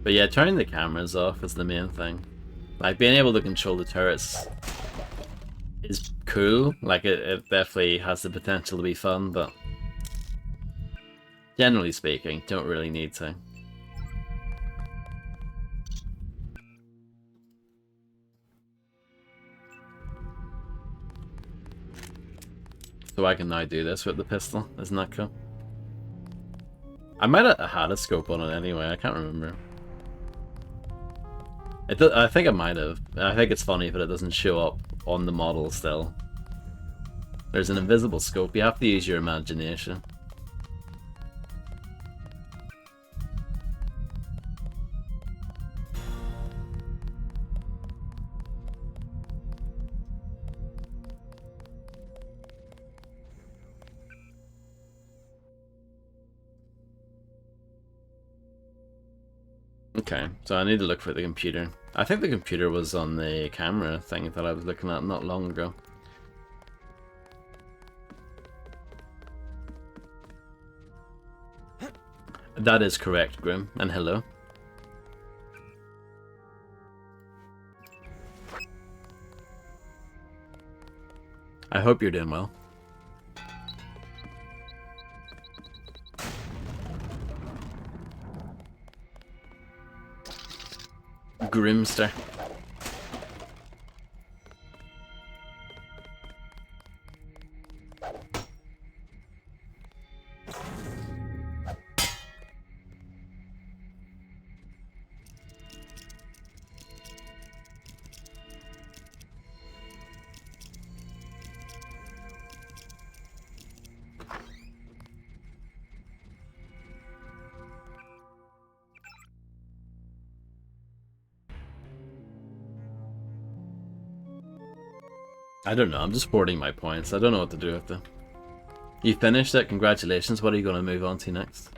But yeah, turning the cameras off is the main thing. Like, being able to control the turrets is cool. Like, it definitely has the potential to be fun, but generally speaking, don't really need to. So I can now do this with the pistol. Isn't that cool? I might have had a scope on it anyway. I can't remember. I think I might have. I think it's funny, but it doesn't show up on the model still. There's an invisible scope. You have to use your imagination. Okay, so I need to look for the computer. I think the computer was on the camera thing that I was looking at not long ago. That is correct, Grim, and hello. I hope you're doing well. Grimster. I don't know, I'm just hoarding my points. I don't know what to do with them. You finished it? Congratulations. What are you going to move on to next?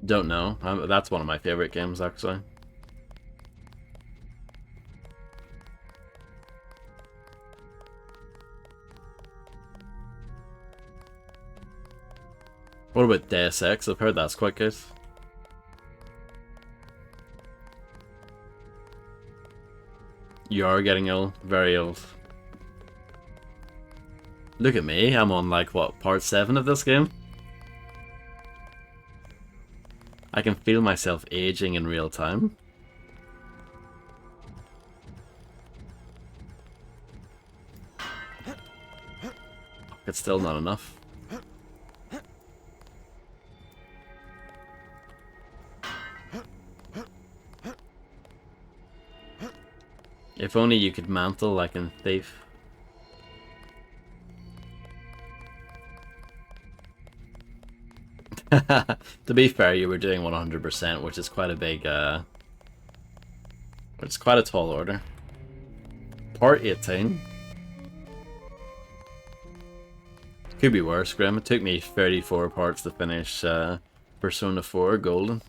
Don't know. That's one of my favorite games, actually. What about Deus Ex? I've heard that's quite good. You are getting old. Very old. Look at me. I'm on, like, what, part 7 of this game? I can feel myself aging in real time. It's still not enough. If only you could mantle like in Thief. To be fair, you were doing 100%, which is quite a big, it's quite a tall order. Part 18. Could be worse, Grim. It took me 34 parts to finish Persona 4 Golden.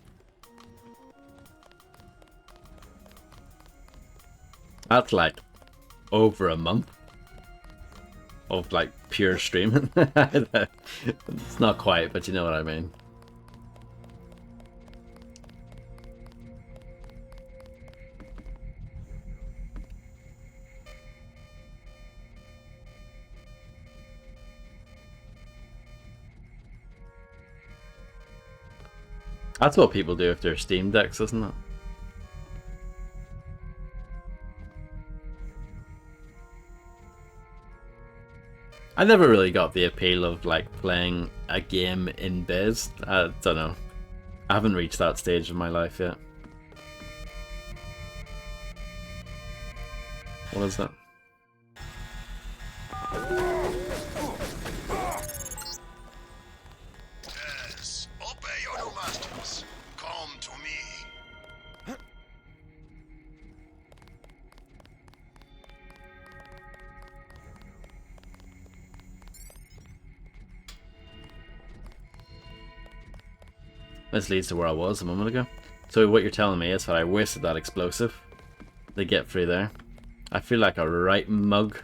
That's like over a month of like pure streaming. It's not quite, but you know what I mean. That's what people do with their Steam Decks, isn't it? I never really got the appeal of like playing a game in biz. I don't know. I haven't reached that stage of my life yet. What is that? Yes, obey your new masters. Come to me. This leads to where I was a moment ago. So what you're telling me is that I wasted that explosive to get through there. I feel like a right mug.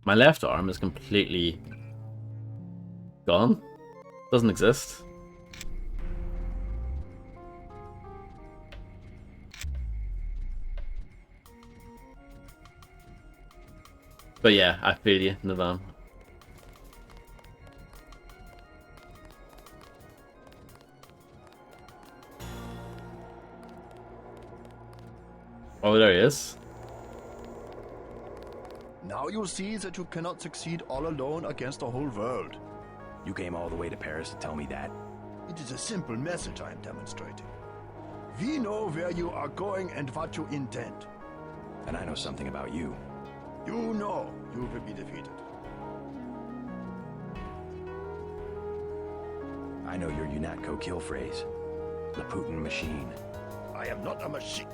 My left arm is completely gone. Doesn't exist. But yeah, I feel you, Navam. Oh, there he is. Now you see that you cannot succeed all alone against the whole world. You came all the way to Paris to tell me that? It is a simple message I am demonstrating. We know where you are going and what you intend. And I know something about you. You know you will be defeated. I know your UNATCO kill phrase. The Putin machine. I am not a machine.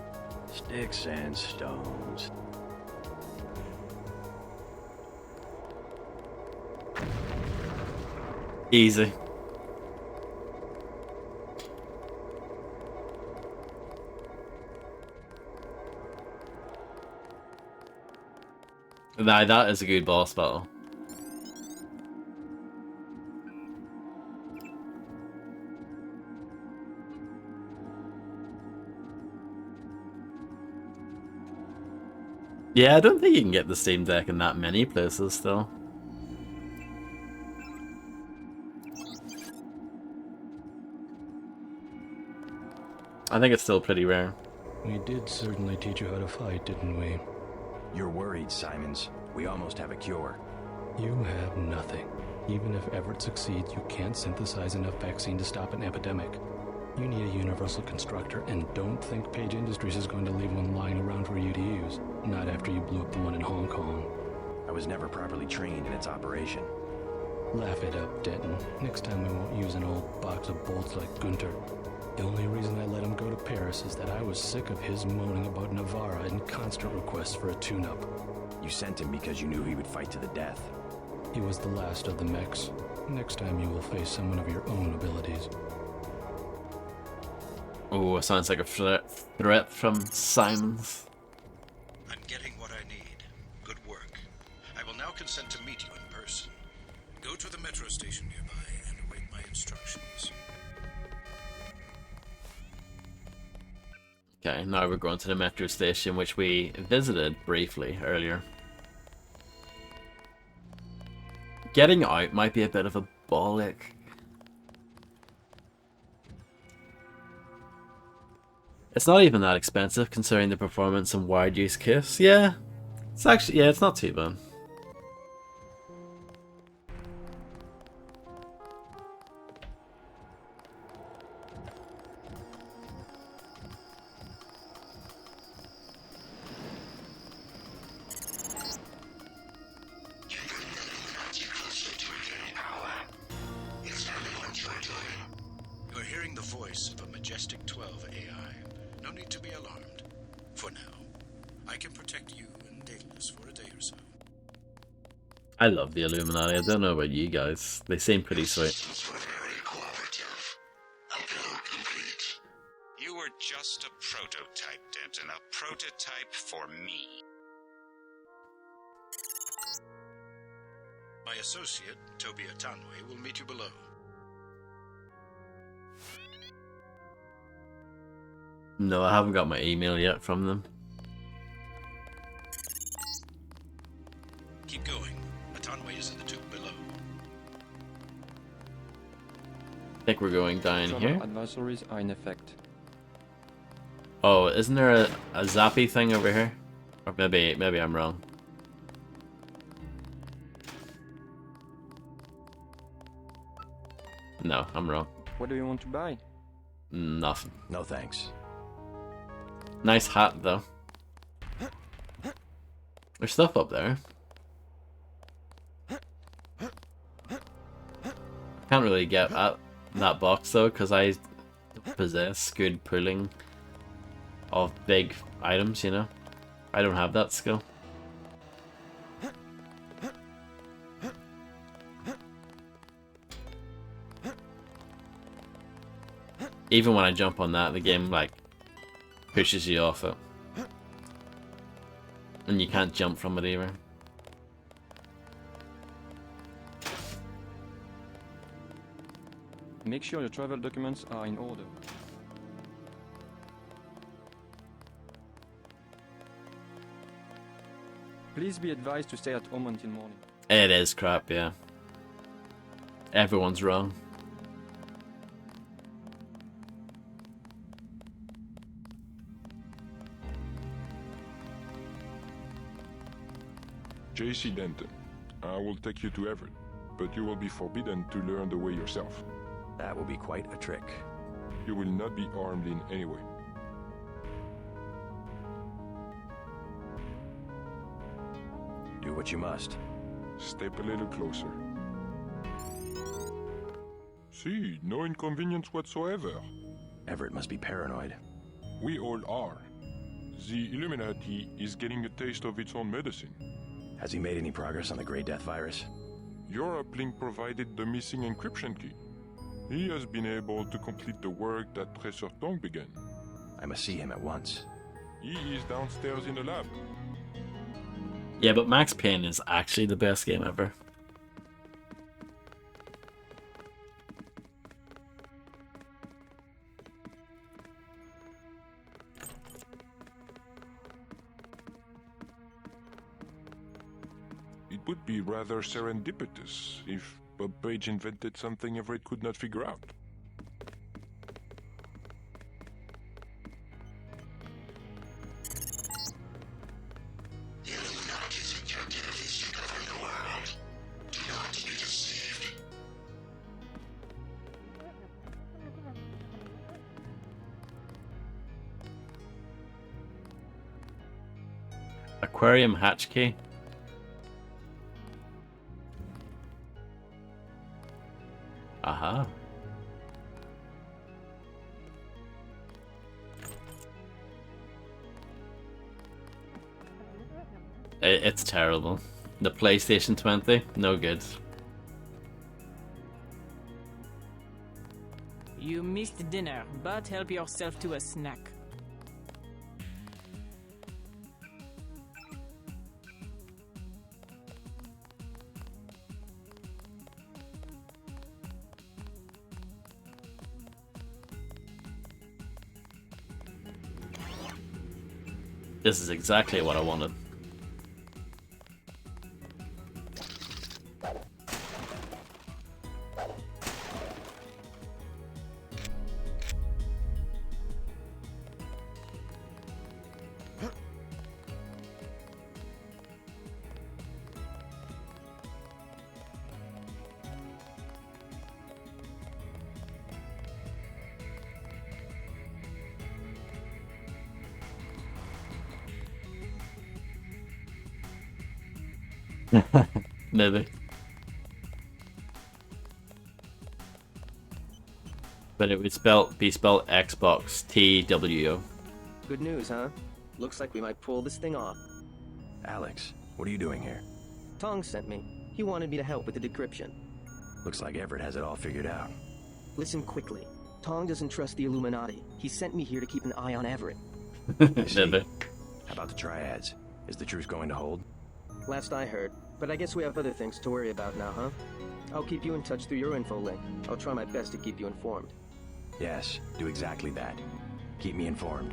Sticks and stones. Easy. Nah, that is a good boss battle. Yeah, I don't think you can get the Steam Deck in that many places still. I think it's still pretty rare. We did certainly teach you how to fight, didn't we? You're worried, Simons. We almost have a cure. You have nothing. Even if Everett succeeds, you can't synthesize enough vaccine to stop an epidemic. You need a universal constructor, and don't think Page Industries is going to leave one lying around for you to use. Not after you blew up the one in Hong Kong. I was never properly trained in its operation. Laugh it up, Denton. Next time we won't use an old box of bolts like Gunter. The only reason I let him go to Paris is that I was sick of his moaning about Navarra and constant requests for a tune-up. You sent him because you knew he would fight to the death. He was the last of the mechs. Next time you will face someone of your own abilities. Oh, sounds like a threat from Simons. I'm getting what I need. Good work. I will now consent to meet you in person. Go to the metro station nearby and await my instructions. Okay, now we're going to the metro station, which we visited briefly earlier. Getting out might be a bit of a bollock. It's not even that expensive considering the performance and wide use case. Yeah, it's not too bad. You're hearing the voice of a Majestic 12 AI. No need to be alarmed. For now, I can protect you and Daedalus for a day or so. I love the Illuminati. I don't know about you guys. They seem pretty sweet. You were just a prototype, Denton. A prototype for me. My associate, Toby Atanwe, will meet you below. No, I haven't got my email yet from them. Keep going. Atanwe is in the tube below. I think we're going down Travel here. advisories are in effect. Oh, isn't there a zappy thing over here? Or maybe I'm wrong. No, I'm wrong. What do you want to buy? Nothing. No thanks. Nice hat though. There's stuff up there. Can't really get at that box though, because I possess good pulling of big items, you know? I don't have that skill. Even when I jump on that, the game like pushes you off it. And you can't jump from it either. Make sure your travel documents are in order. Please be advised to stay at home until morning. It is crap, yeah. Everyone's wrong. JC Denton, I will take you to Everett, but you will be forbidden to learn the way yourself. That will be quite a trick. You will not be armed in any way. Do what you must. Step a little closer. See, no inconvenience whatsoever. Everett must be paranoid. We all are. The Illuminati is getting a taste of its own medicine. Has he made any progress on the Grey Death virus? Your uplink provided the missing encryption key. He has been able to complete the work that Professor Tong began. I must see him at once. He is downstairs in the lab. Yeah, but Max Payne is actually the best game ever. It would be rather serendipitous if Bob Page invented something Everett could not figure out. The Illuminati's objective is to govern the world. Do not be deceived. Aquarium hatch key. Aha. It's terrible. The PlayStation 20, no good. You missed dinner, but help yourself to a snack. This is exactly what I wanted. Maybe. But it would be spelled Xbox TWO. Good news, huh? Looks like we might pull this thing off. Alex, what are you doing here? Tong sent me. He wanted me to help with the decryption. Looks like Everett has it all figured out. Listen quickly. Tong doesn't trust the Illuminati. He sent me here to keep an eye on Everett. I see. Maybe. How about the triads? Is the truce going to hold? Last I heard. But I guess we have other things to worry about now, huh? I'll keep you in touch through your info link. I'll try my best to keep you informed. Yes, do exactly that. Keep me informed.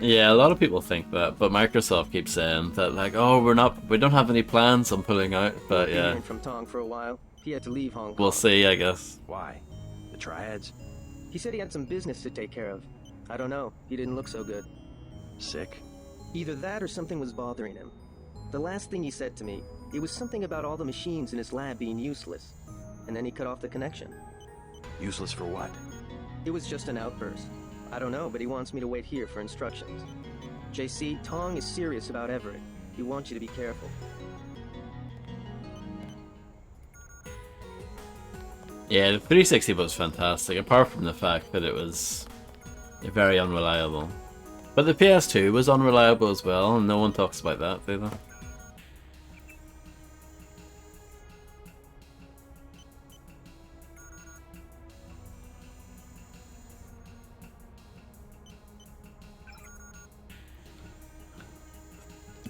Yeah, a lot of people think that, but Microsoft keeps saying that, like, oh, we don't have any plans on pulling out. But Been yeah, hearing from Tong for a while. He had to leave Hong Kong. we'll see, I guess. Why? The triads? He said he had some business to take care of. I don't know. He didn't look so good. Sick? Either that or something was bothering him. The last thing he said to me, it was something about all the machines in his lab being useless. And then he cut off the connection. Useless for what? It was just an outburst. I don't know, but he wants me to wait here for instructions. JC, Tong is serious about Everett. He wants you to be careful. Yeah, the 360 was fantastic, apart from the fact that it was very unreliable. But the PS2 was unreliable as well, and no one talks about that, do they?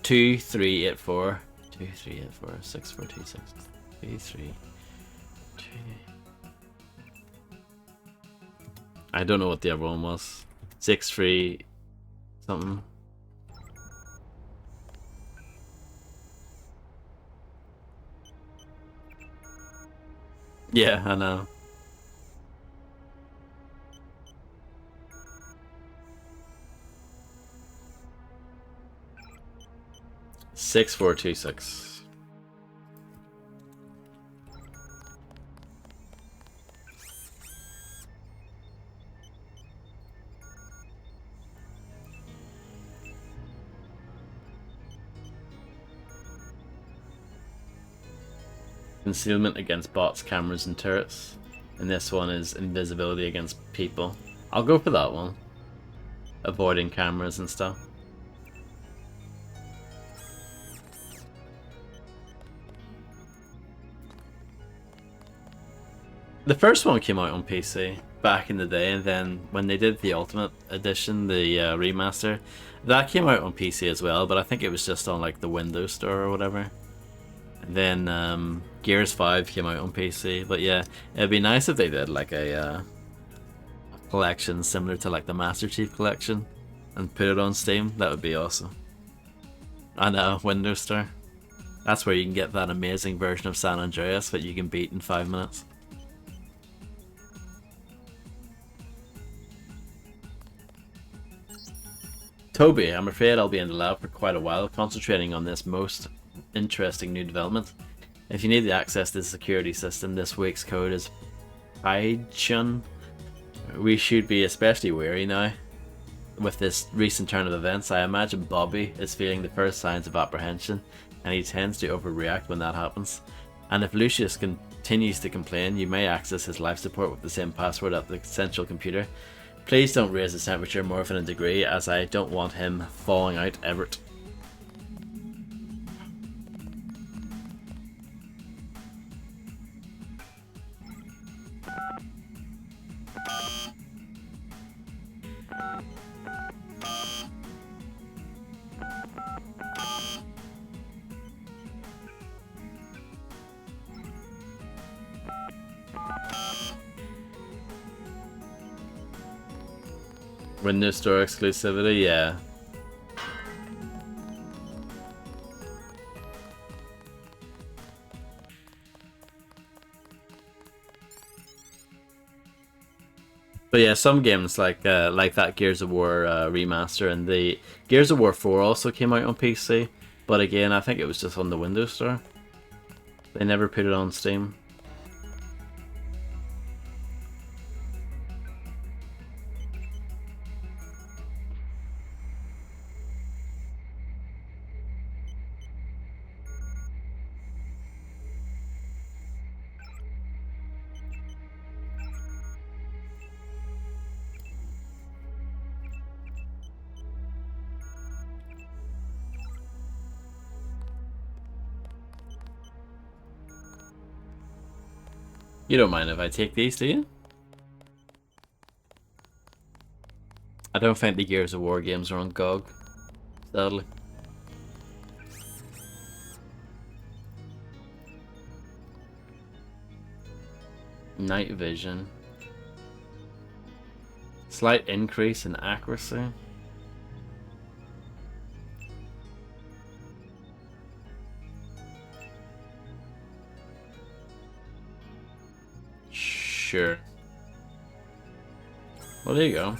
Two, 3, 8, 4. 2, 3, 8, 4, 6, 4, 2, 6, 2, 3, 2. I don't know what the other one was. 6, 3, something. Yeah, I know. Six, 4, 2, 6. Concealment against bots, cameras, and turrets. And this one is invisibility against people. I'll go for that one. Avoiding cameras and stuff. The first one came out on PC back in the day, and then when they did the Ultimate Edition, the remaster, that came out on PC as well, but I think it was just on like the Windows Store or whatever. And then Gears 5 came out on PC, but yeah, it'd be nice if they did like a collection similar to like the Master Chief Collection and put it on Steam. That would be awesome. I know, Windows Store. That's where you can get that amazing version of San Andreas that you can beat in 5 minutes. Toby, I'm afraid I'll be in the lab for quite a while, concentrating on this most interesting new development. If you need the access to the security system, this week's code is Python. We should be especially wary now. With this recent turn of events, I imagine Bobby is feeling the first signs of apprehension, and he tends to overreact when that happens. And if Lucius continues to complain, you may access his life support with the same password at the central computer. Please don't raise his temperature more than a degree, as I don't want him falling out Everett. Windows Store exclusivity, yeah. But yeah, some games like that Gears of War remaster, and the Gears of War 4 also came out on PC, but again, I think it was just on the Windows Store. They never put it on Steam. You don't mind if I take these, do you? I don't think the Gears of War games are on GOG, sadly. Night vision. Slight increase in accuracy. Sure. Well, there you go.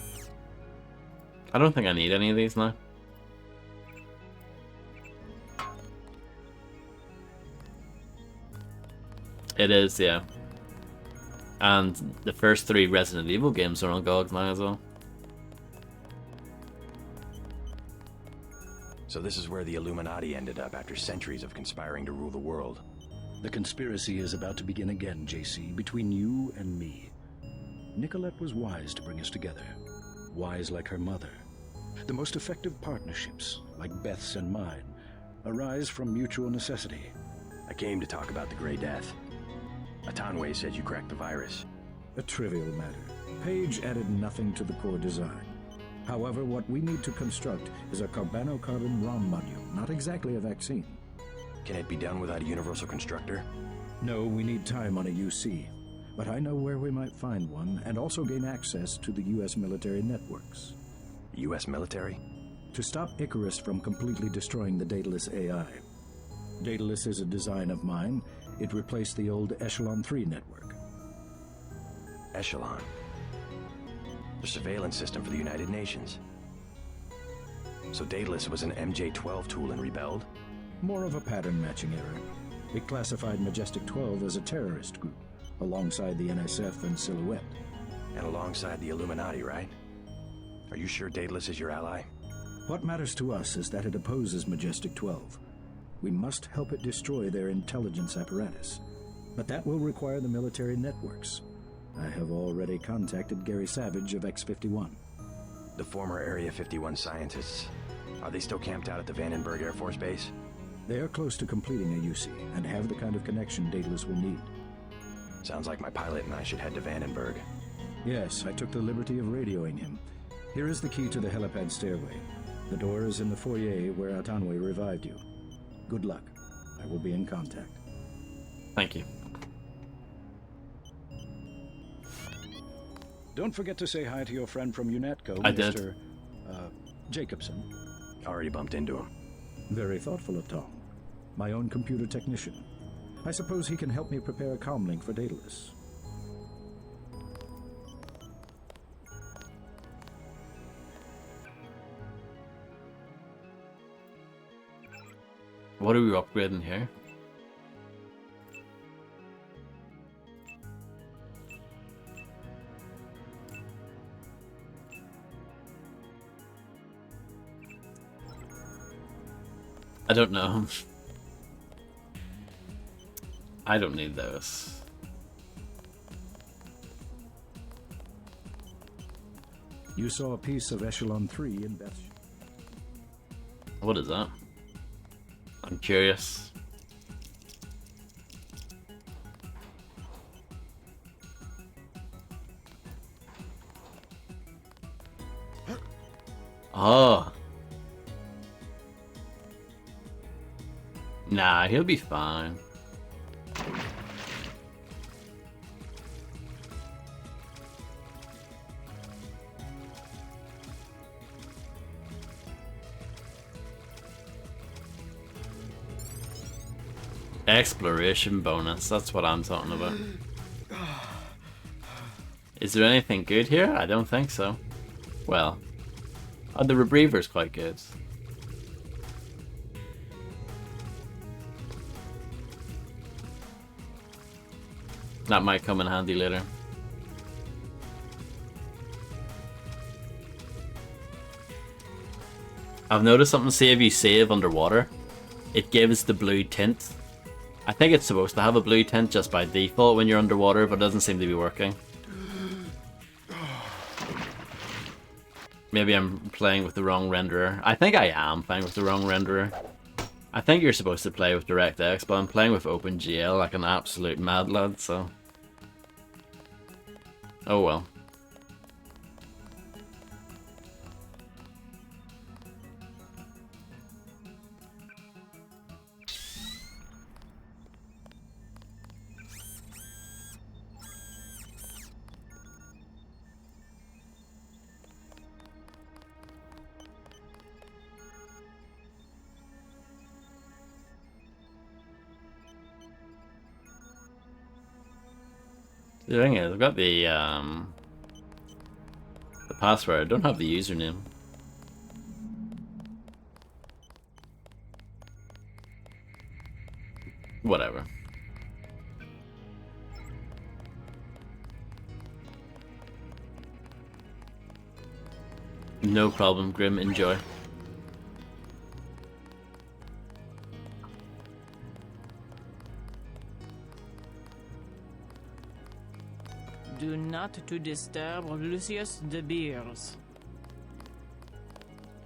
I don't think I need any of these now. It is, yeah. And the first 3 Resident Evil games are on GOG now as well. So this is where the Illuminati ended up after centuries of conspiring to rule the world. The conspiracy is about to begin again, JC, between you and me. Nicolette was wise to bring us together. Wise like her mother. The most effective partnerships, like Beth's and mine, arise from mutual necessity. I came to talk about the Grey Death. Atanwe said you cracked the virus. A trivial matter. Page added nothing to the core design. However, what we need to construct is a carbonocarbon ROM module, not exactly a vaccine. Can it be done without a universal constructor? No, we need time on a UC. But I know where we might find one, and also gain access to the U.S. military networks. U.S. military? To stop Icarus from completely destroying the Daedalus AI. Daedalus is a design of mine. It replaced the old Echelon 3 network. Echelon? The surveillance system for the United Nations. So Daedalus was an MJ-12 tool and rebelled? More of a pattern-matching error. It classified Majestic 12 as a terrorist group, alongside the NSF and Silhouette. And alongside the Illuminati, right? Are you sure Daedalus is your ally? What matters to us is that it opposes Majestic 12. We must help it destroy their intelligence apparatus. But that will require the military networks. I have already contacted Gary Savage of X-51. The former Area 51 scientists. Are they still camped out at the Vandenberg Air Force Base? They are close to completing a UC and have the kind of connection Daedalus will need. Sounds like my pilot and I should head to Vandenberg. Yes, I took the liberty of radioing him. Here is the key to the helipad stairway. The door is in the foyer where Atanwe revived you. Good luck. I will be in contact. Thank you. Don't forget to say hi to your friend from UNATCO, I Mr. did. Jacobson. Already bumped into him. Very thoughtful of Tom. My own computer technician. I suppose he can help me prepare a comlink for Daedalus. What are we upgrading here? I don't know. I don't need those. You saw a piece of Echelon 3 in Beth's. What is that? I'm curious. Oh. Nah, he'll be fine. Exploration bonus, that's what I'm talking about. Is there anything good here? I don't think so. Well, the Rebriever's quite good. That might come in handy later. I've noticed something, say if you save underwater, it gives the blue tint. I think it's supposed to have a blue tint just by default when you're underwater, but it doesn't seem to be working. Maybe I'm playing with the wrong renderer. I think I am playing with the wrong renderer. I think you're supposed to play with DirectX, but I'm playing with OpenGL like an absolute mad lad, so... Oh well. The thing is, I've got the password. I don't have the username. Whatever. No problem, Grim. Enjoy. Do not to disturb Lucius de Beers.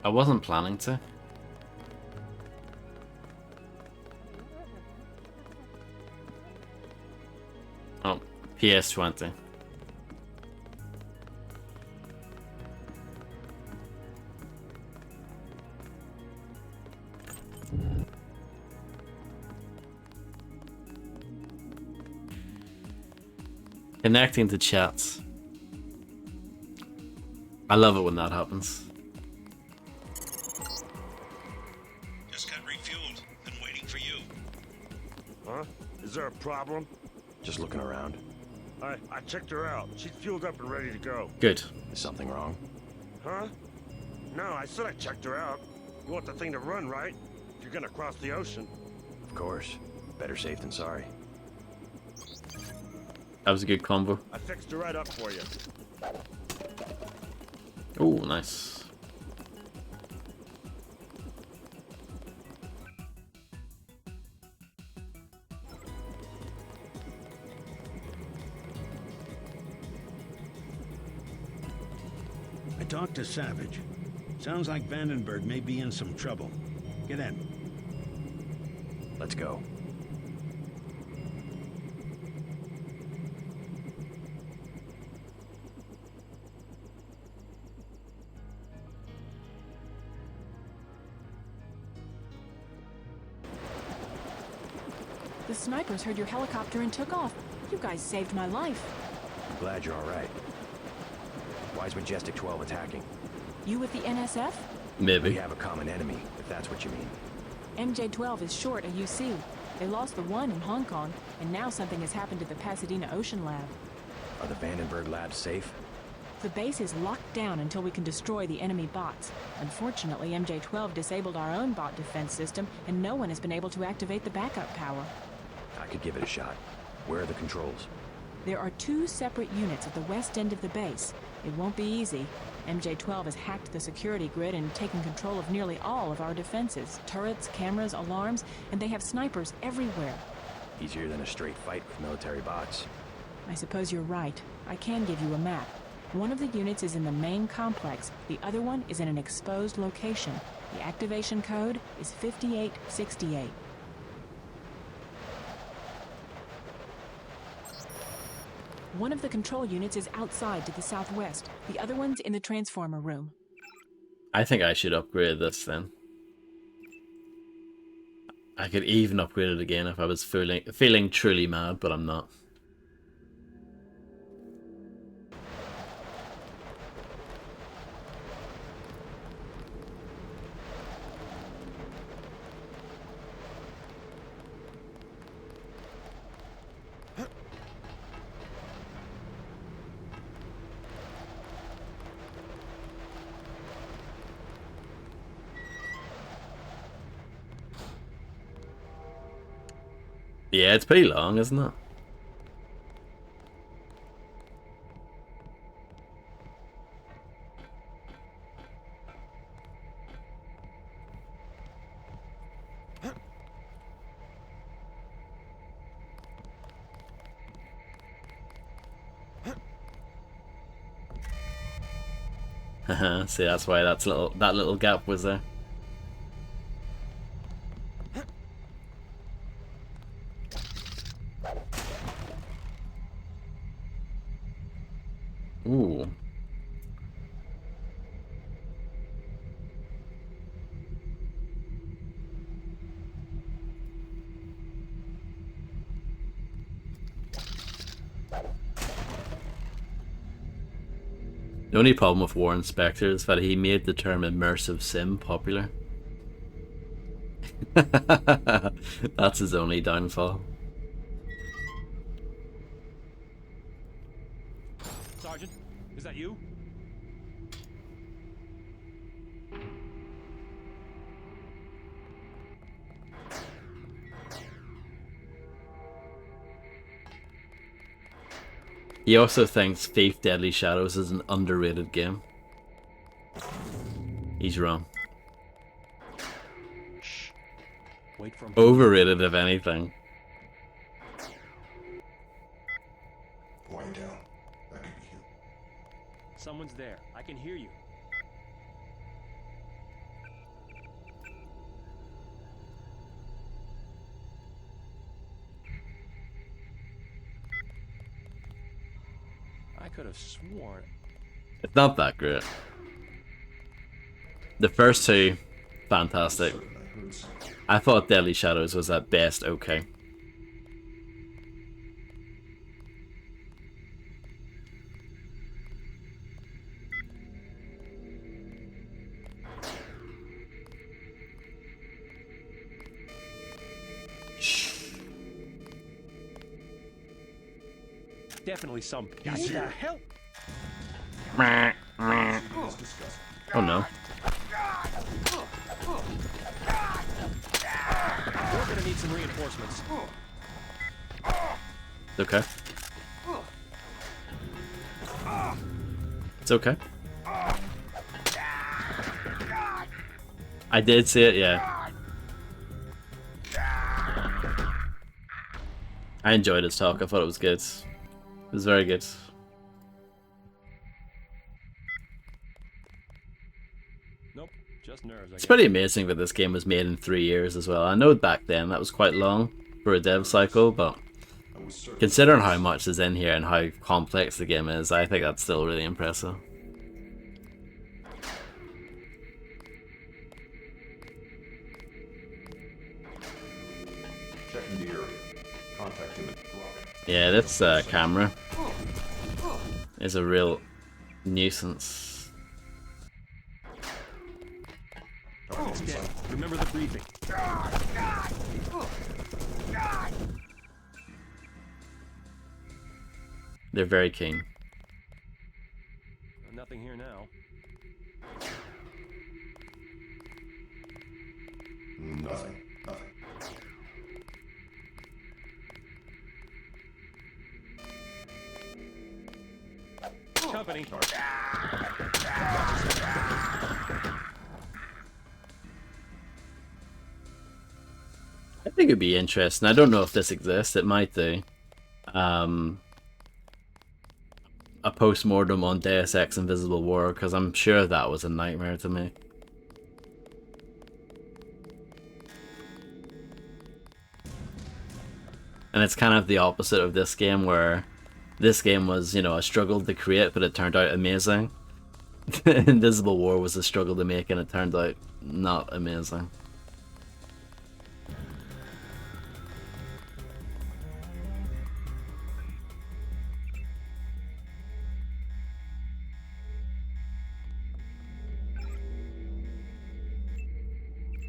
I wasn't planning to. Oh, PS20. Connecting to chats. I love it when that happens. Just got refueled. Been waiting for you. Huh? Is there a problem? Just looking around. I checked her out. She's fueled up and ready to go. Good. Is something wrong? Huh? No, I said I checked her out. You want the thing to run, right? If you're gonna cross the ocean. Of course. Better safe than sorry. That was a good combo. I fixed her right up for you. Oh, nice. I talked to Savage. Sounds like Vandenberg may be in some trouble. Get in. Let's go. The snipers heard your helicopter and took off. You guys saved my life. I'm glad you're all right. Why's Majestic 12 attacking? You with the NSF? Maybe. We have a common enemy, if that's what you mean. MJ-12 is short a UC. They lost the one in Hong Kong, and now something has happened to the Pasadena Ocean Lab. Are the Vandenberg labs safe? The base is locked down until we can destroy the enemy bots. Unfortunately, MJ-12 disabled our own bot defense system, and no one has been able to activate the backup power. I could give it a shot. Where are the controls? There are 2 separate units at the west end of the base. It won't be easy. MJ-12 has hacked the security grid and taken control of nearly all of our defenses. Turrets, cameras, alarms, and they have snipers everywhere. Easier than a straight fight with military bots. I suppose you're right. I can give you a map. One of the units is in the main complex. The other one is in an exposed location. The activation code is 5868. One of the control units is outside to the southwest. The other one's in the transformer room. I think I should upgrade this then. I could even upgrade it again if I was feeling truly mad, but I'm not. Yeah, it's pretty long, isn't it? See, that's why that little gap was there. Ooh. The only problem with Warren Spector is that he made the term immersive sim popular. That's his only downfall. Sergeant, is that you? He also thinks Thief Deadly Shadows is an underrated game. He's wrong. Wait for him. Overrated, if anything. Wind down. That could be him. Someone's there. I can hear you. I could have sworn. It's not that great. The first two, fantastic. I thought Deadly Shadows was at best okay. Definitely some. What the hell? Oh no. We're gonna need some reinforcements. It's okay. It's okay. I did see it, yeah. I enjoyed his talk. I thought it was good. It was very good. Nope, just nerves. It's pretty amazing that this game was made in 3 years as well. I know back then that was quite long for a dev cycle, but considering how much is in here and how complex the game is, I think that's still really impressive. Checking the area. Contact image dropping. Yeah, this camera is a real nuisance. It's dead. Remember the briefing. They're very keen. Nothing here now. Nothing. Nothing. Company. I think it'd be interesting. I don't know if this exists. It might do. A post-mortem on Deus Ex Invisible War, because I'm sure that was a nightmare to me. And it's kind of the opposite of this game, where this game was, you know, a struggle to create, but it turned out amazing. Invisible War was a struggle to make, and it turned out not amazing.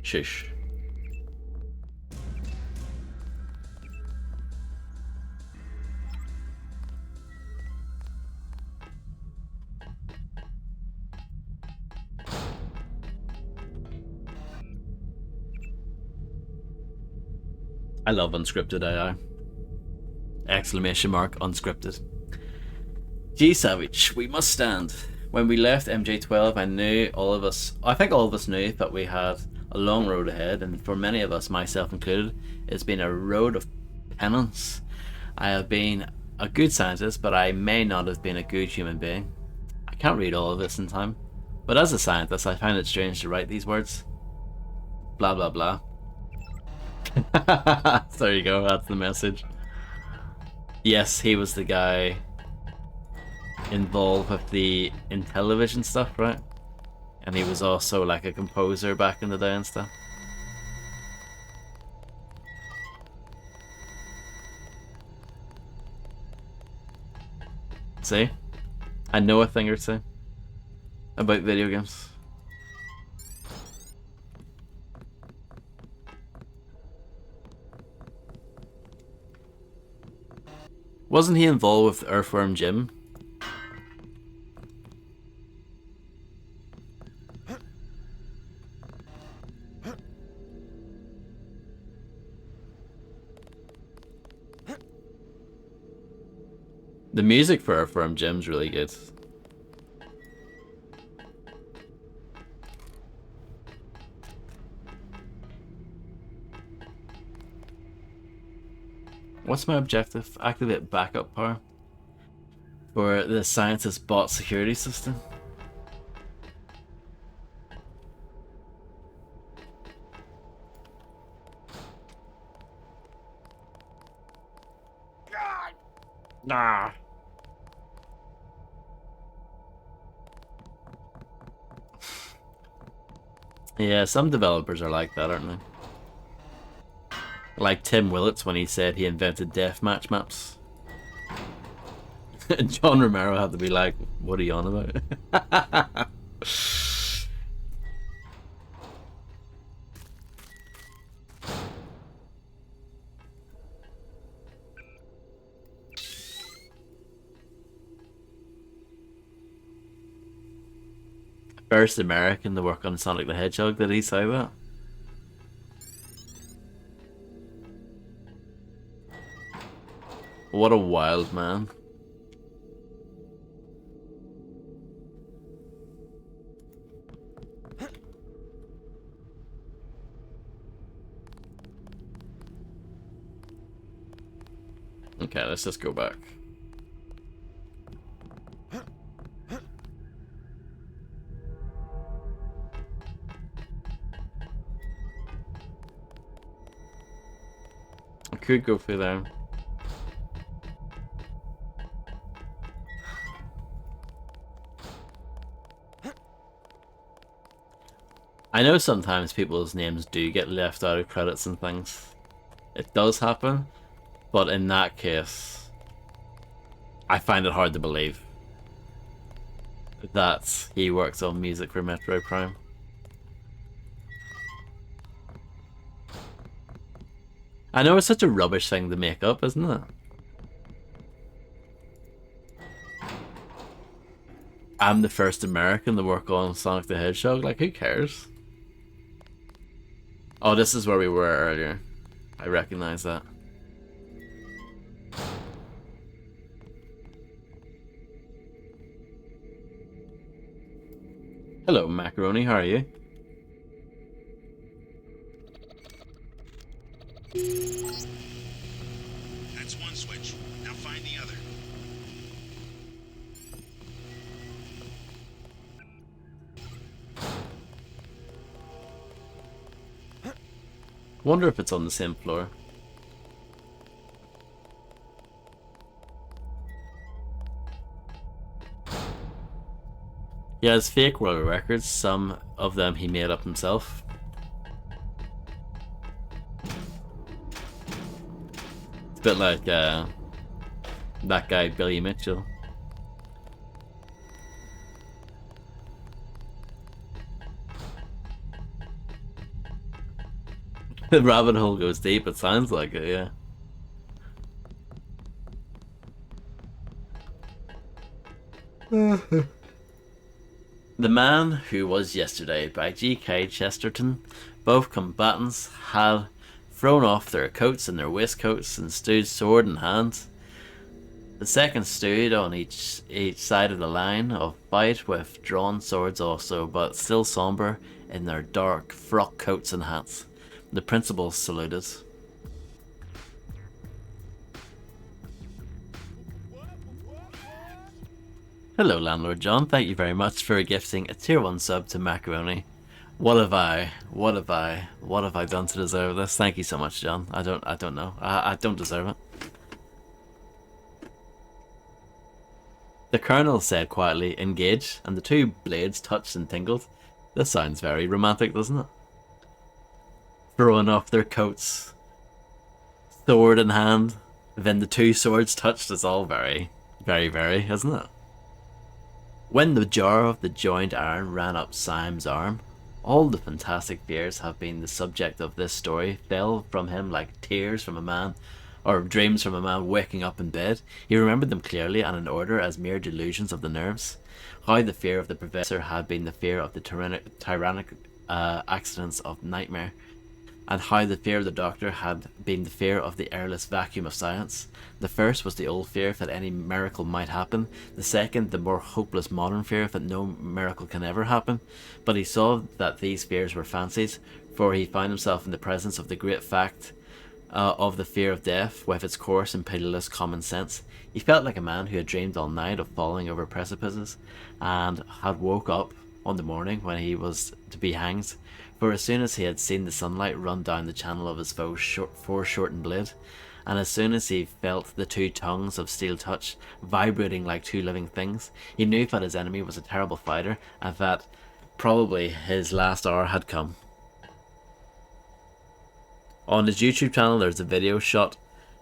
Shush. I love unscripted AI. Exclamation mark unscripted. G Savage, we must stand. When we left MJ12, I think all of us knew that we had a long road ahead, and for many of us, myself included, it's been a road of penance. I have been a good scientist, but I may not have been a good human being. I can't read all of this in time, but as a scientist, I find it strange to write these words. Blah blah blah. There you go, that's the message. Yes, he was the guy involved with the Intellivision stuff, right? And he was also like a composer back in the day and stuff. See? I know a thing or two about video games. Wasn't he involved with Earthworm Jim? The music for Earthworm Jim's really good. What's my objective? Activate backup power for the scientist bot security system. Nah. Yeah, some developers are like that, aren't they? Like Tim Willits when he said he invented deathmatch maps. John Romero had to be like, what are you on about? First American to work on Sonic the Hedgehog, did he say that? What a wild man. Okay, let's just go back. I could go through there. I know sometimes people's names do get left out of credits and things. It does happen, but in that case, I find it hard to believe that he works on music for Metroid Prime. I know it's such a rubbish thing to make up, isn't it? I'm the first American to work on Sonic the Hedgehog, like who cares? Oh, this is where we were earlier. I recognize that. Hello, Macaroni, how are you? That's one switch. Now find the other. Wonder if it's on the same floor. He has fake world records, some of them he made up himself. It's a bit like that guy Billy Mitchell. The rabbit hole goes deep, it sounds like it, yeah. The Man Who Was Yesterday by G.K. Chesterton. Both combatants had thrown off their coats and their waistcoats and stood sword in hand. The second stood on each side of the line of fight with drawn swords also, but still somber in their dark frock coats and hats. The principals saluted. Hello, Landlord John. Thank you very much for gifting a tier 1 sub to Macaroni. What have I done to deserve this? Thank you so much, John. I don't know. I don't deserve it. The Colonel said quietly, engage, and the two blades touched and tingled. This sounds very romantic, doesn't it? Throwing off their coats, sword in hand, then the two swords touched. It's all very, isn't it? When the jar of the joined iron ran up Sam's arm, all the fantastic fears have been the subject of this story fell from him like tears from a man, or dreams from a man waking up in bed. He remembered them clearly and in order as mere delusions of the nerves. How the fear of the professor had been the fear of the tyrannic accidents of nightmare, and how the fear of the doctor had been the fear of the airless vacuum of science. The first was the old fear that any miracle might happen, the second the more hopeless modern fear that no miracle can ever happen. But he saw that these fears were fancies, for he found himself in the presence of the great fact of the fear of death, with its coarse and pitiless common sense. He felt like a man who had dreamed all night of falling over precipices, and had woke up on the morning when he was to be hanged. For as soon as he had seen the sunlight run down the channel of his foe's foreshortened blade, and as soon as he felt the two tongues of steel touch, vibrating like two living things, he knew that his enemy was a terrible fighter, and that probably his last hour had come. On his YouTube channel, there's a video shot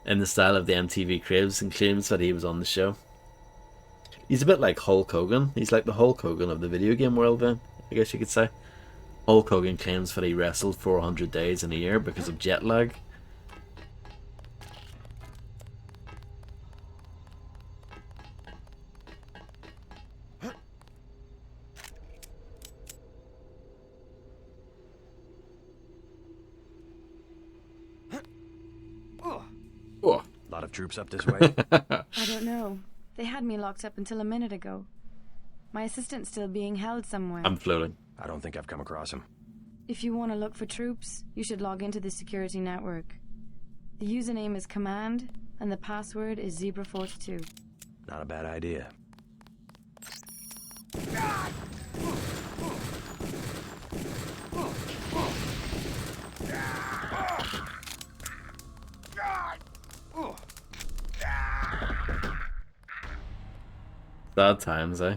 in the style of the MTV Cribs and claims that he was on the show. He's a bit like Hulk Hogan. He's like the Hulk Hogan of the video game world, then, I guess you could say. Hulk Hogan claims that he wrestled 400 days in a year because of jet lag. A lot of troops up this way? I don't know. They had me locked up until a minute ago. My assistant's still being held somewhere. I'm floating. I don't think I've come across him. If you want to look for troops, you should log into the security network. The username is Command, and the password is Zebra42. Not a bad idea. Sad times, eh?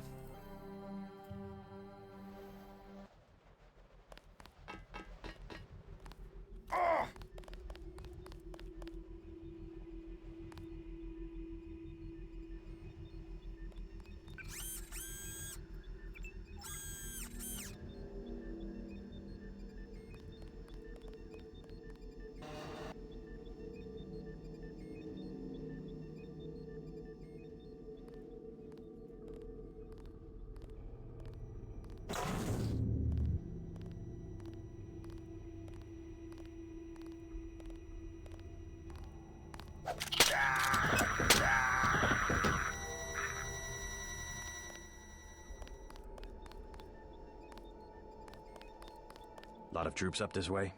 Lot of troops up this way?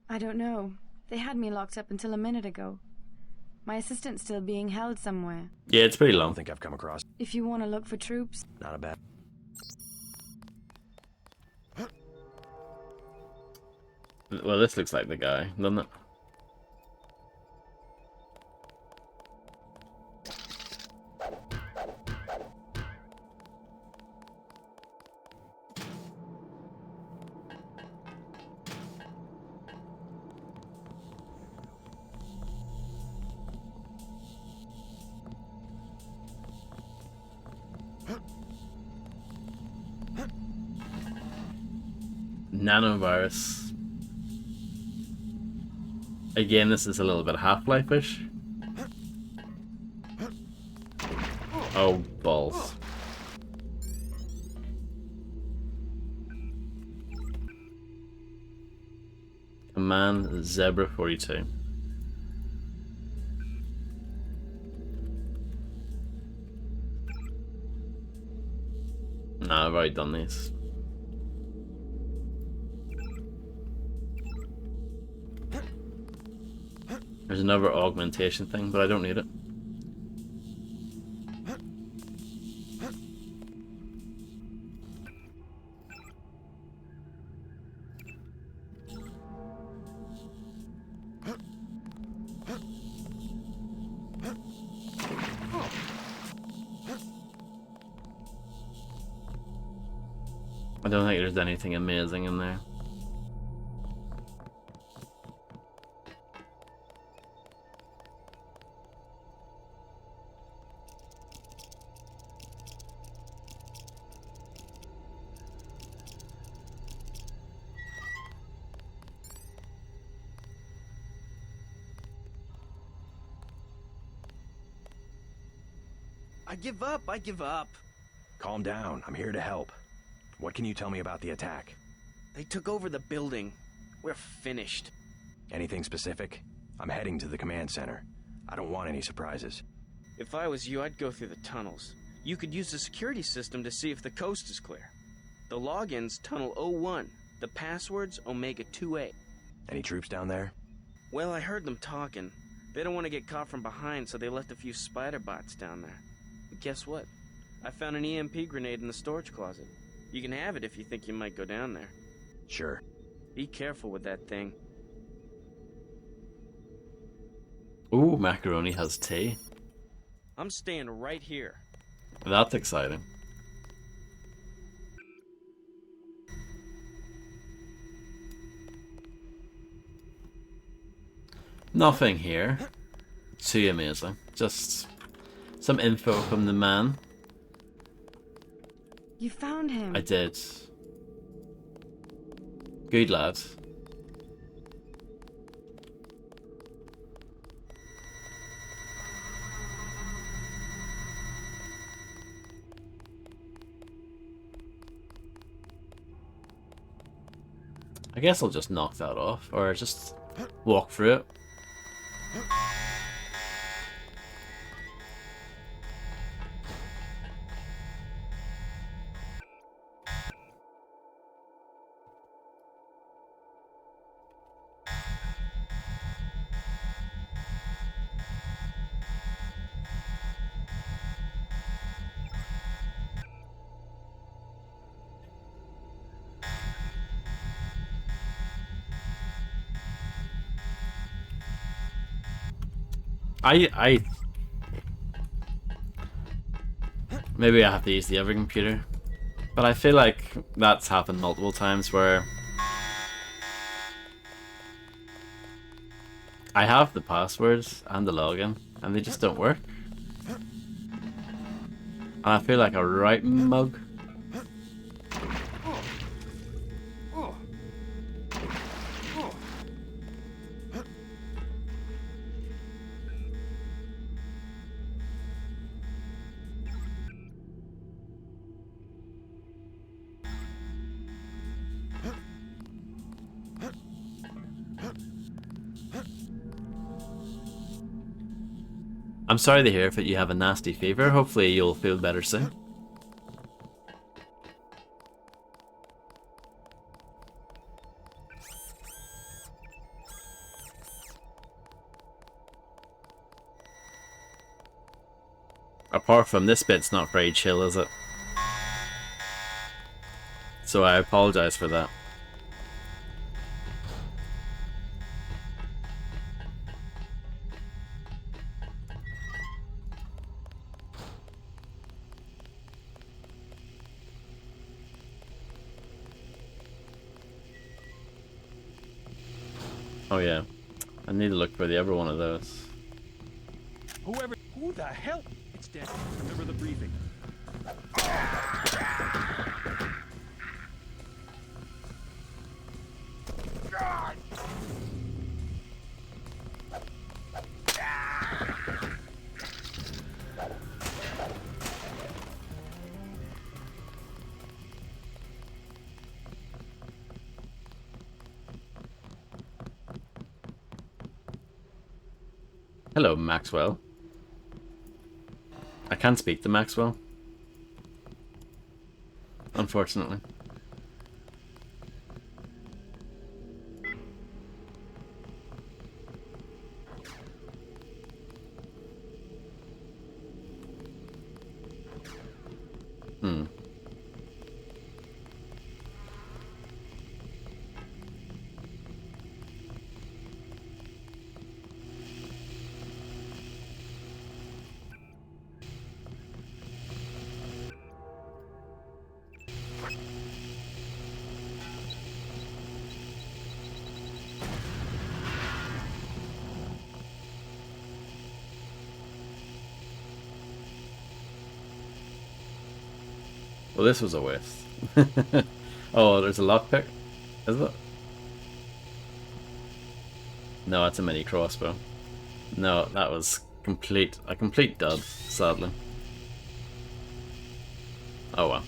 I don't know. They had me locked up until a minute ago. My assistant's still being held somewhere. Yeah, it's pretty I long. don't think I've come across. If you want to look for troops... Not a bad... Well, this looks like the guy, doesn't it? Nanovirus. Again, this is a little bit Half-Life-ish. Oh, balls. Command Zebra 42. No, I've already done these. There's another augmentation thing, but I don't need it. I don't think there's anything amazing in there. I give up, I give up. Calm down, I'm here to help. What can you tell me about the attack? They took over the building. We're finished. Anything specific? I'm heading to the command center. I don't want any surprises. If I was you, I'd go through the tunnels. You could use the security system to see if the coast is clear. The login's Tunnel 01. The password's Omega 2A. Any troops down there? Well, I heard them talking. They don't want to get caught from behind, so they left a few spider bots down there. But guess what? I found an EMP grenade in the storage closet. You can have it if you think you might go down there. Sure. Be careful with that thing. Ooh, macaroni has tea. I'm staying right here. That's exciting. Nothing here too amazing. Just some info from the man. You found him. I did. Good lad. I guess I'll just knock that off, or just walk through it. I maybe I have to use the other computer, but I feel like that's happened multiple times where I have the passwords and the login and they just don't work, and I feel like a right mug. I'm sorry to hear that you have a nasty fever. Hopefully you'll feel better soon. Apart from this bit's not very chill, is it? So I apologize for that. Oh yeah, I need to look for the other one of those. Who the hell? It's dead. Remember the briefing. Hello, Maxwell. I can't speak to Maxwell, unfortunately. Well, this was a waste. Oh, there's a lockpick? Is it? No, it's a mini crossbow. No, that was a complete dud, sadly. Oh well.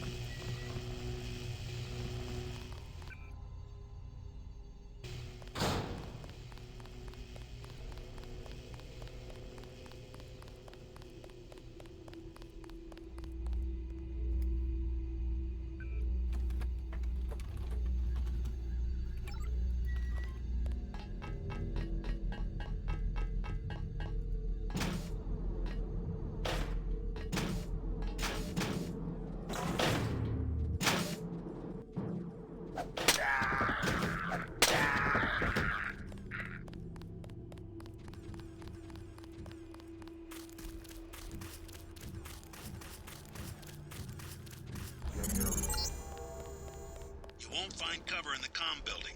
Won't find cover in the comm building.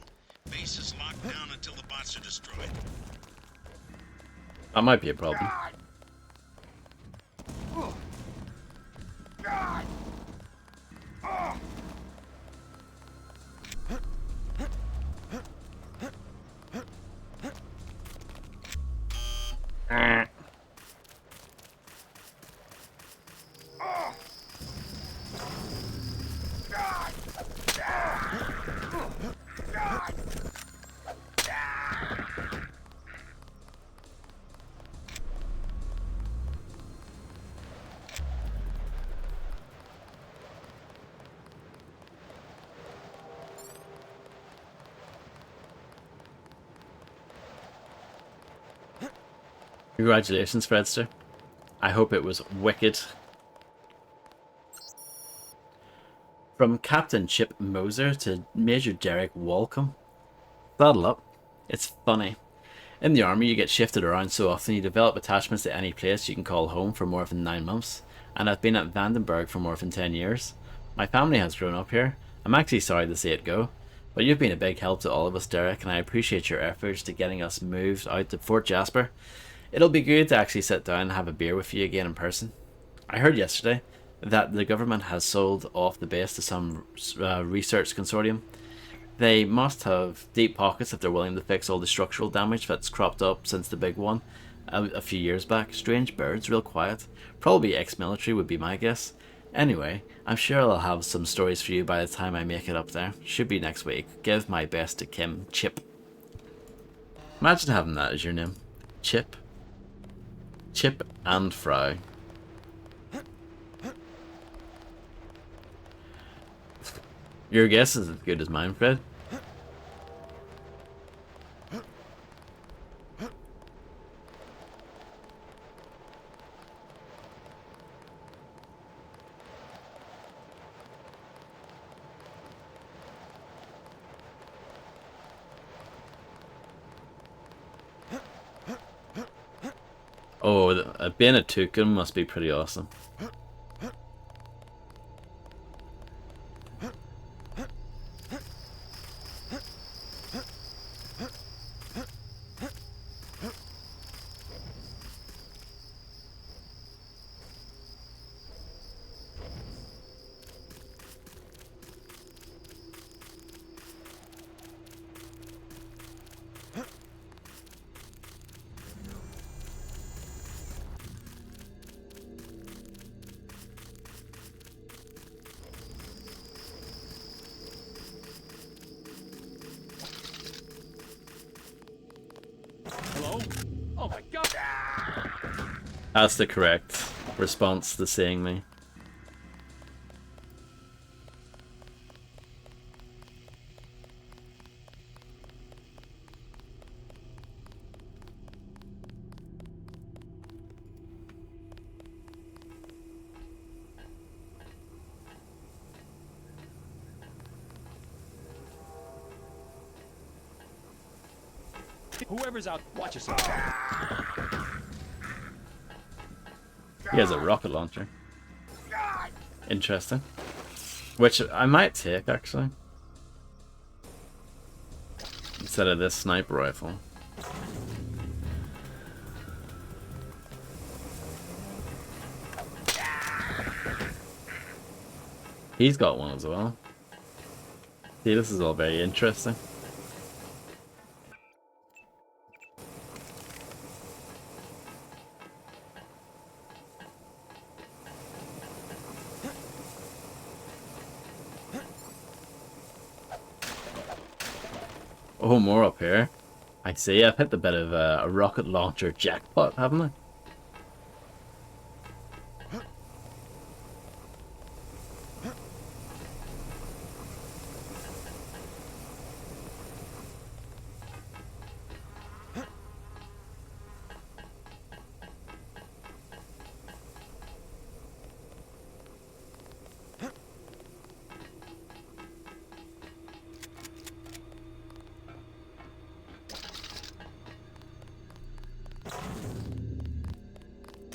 Base is locked down until the bots are destroyed. That might be a problem. Congratulations, Fredster. I hope it was wicked. From Captain Chip Moser to Major Derek Walcombe. Saddle up. It's funny. In the army, you get shifted around so often you develop attachments to any place you can call home for more than 9 months, and I've been at Vandenberg for more than 10 years. My family has grown up here. I'm actually sorry to see it go, but you've been a big help to all of us, Derek, and I appreciate your efforts to getting us moved out to Fort Jasper. It'll be good to actually sit down and have a beer with you again in person. I heard yesterday that the government has sold off the base to some research consortium. They must have deep pockets if they're willing to fix all the structural damage that's cropped up since the big one a few years back. Strange birds, real quiet. Probably ex-military would be my guess. Anyway, I'm sure I'll have some stories for you by the time I make it up there. Should be next week. Give my best to Kim. Chip. Imagine having that as your name. Chip. Chip and Fry. Your guess is as good as mine, Fred. Oh, being a toucan must be pretty awesome. Hello? Oh my god! That's the correct response to seeing me. Whoever's out, watch yourself. He has a rocket launcher. Interesting. Which I might take, actually. Instead of this sniper rifle. He's got one as well. See, this is all very interesting. Oh, more up here. I see, I've hit a bit of a rocket launcher jackpot, haven't I?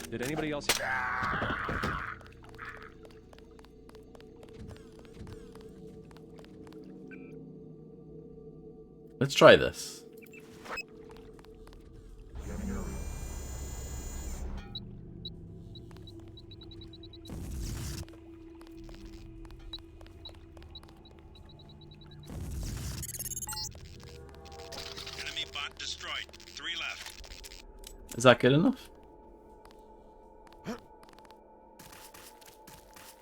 Did anybody else? Let's try this. Is that good enough?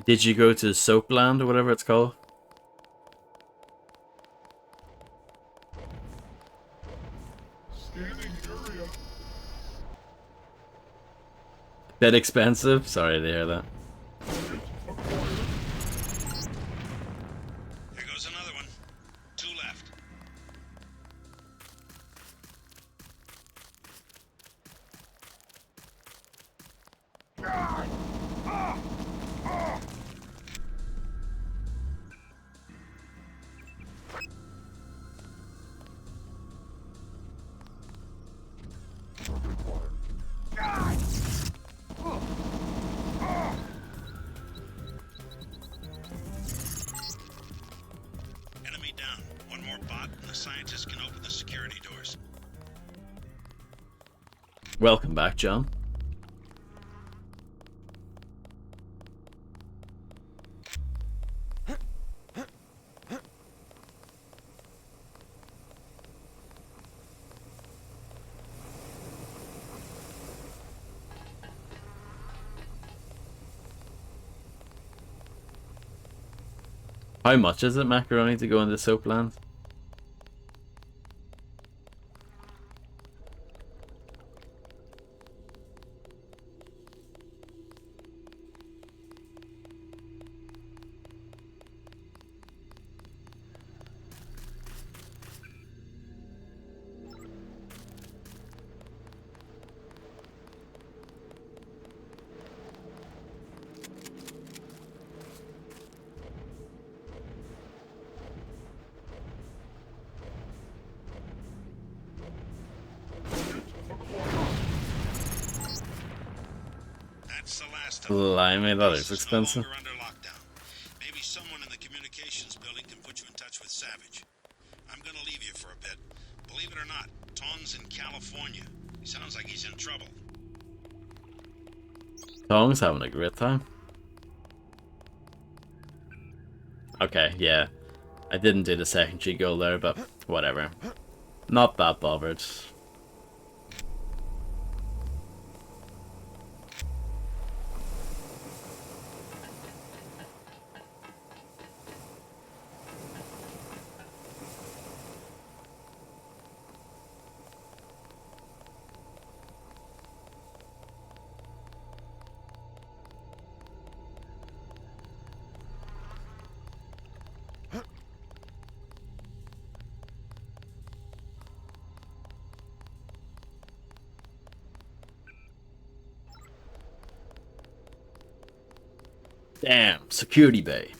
Did you go to Soapland or whatever it's called? Bit expensive? Sorry to hear that. Here goes another one. 2 left. Enemy down. One more bot, and the scientists can open the security doors. Welcome back, John. How much is it, macaroni, to go into Soapland? That's the last of Blimey, that is expensive. under lockdown. Maybe someone in the communications building can put you in touch with Savage. I'm gonna leave you for a bit. Believe it or not, Tong's in California. He sounds like he's in trouble. Tong's having a great time. Okay, yeah. I didn't do the second cheat goal there, but whatever. Not that bothered. Damn, security bay.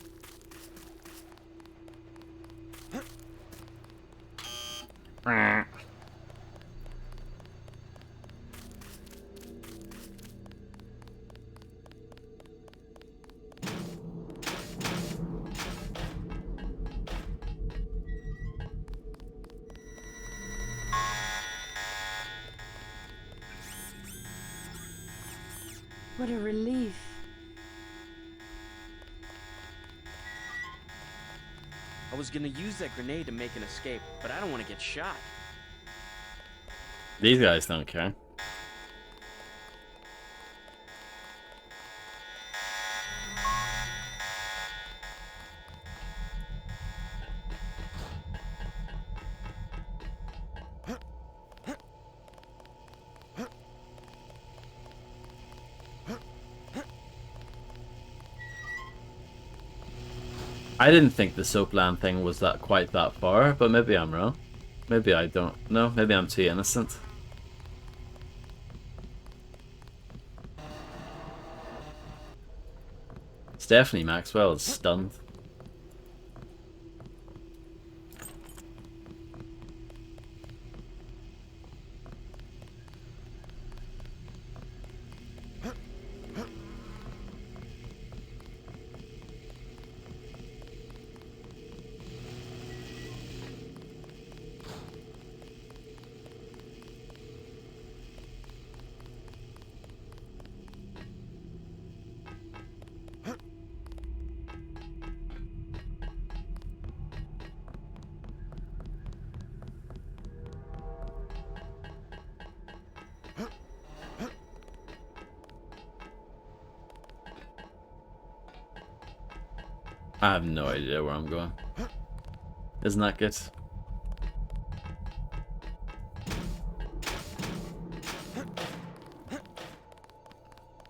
What a relief. I was gonna use that grenade to make an escape, but I don't want to get shot. These guys don't care. I didn't think the Soapland thing was that quite that far, but maybe I'm wrong. Maybe I don't know. Maybe I'm too innocent. Stephanie Maxwell is stunned. I have no idea where I'm going. Isn't that good?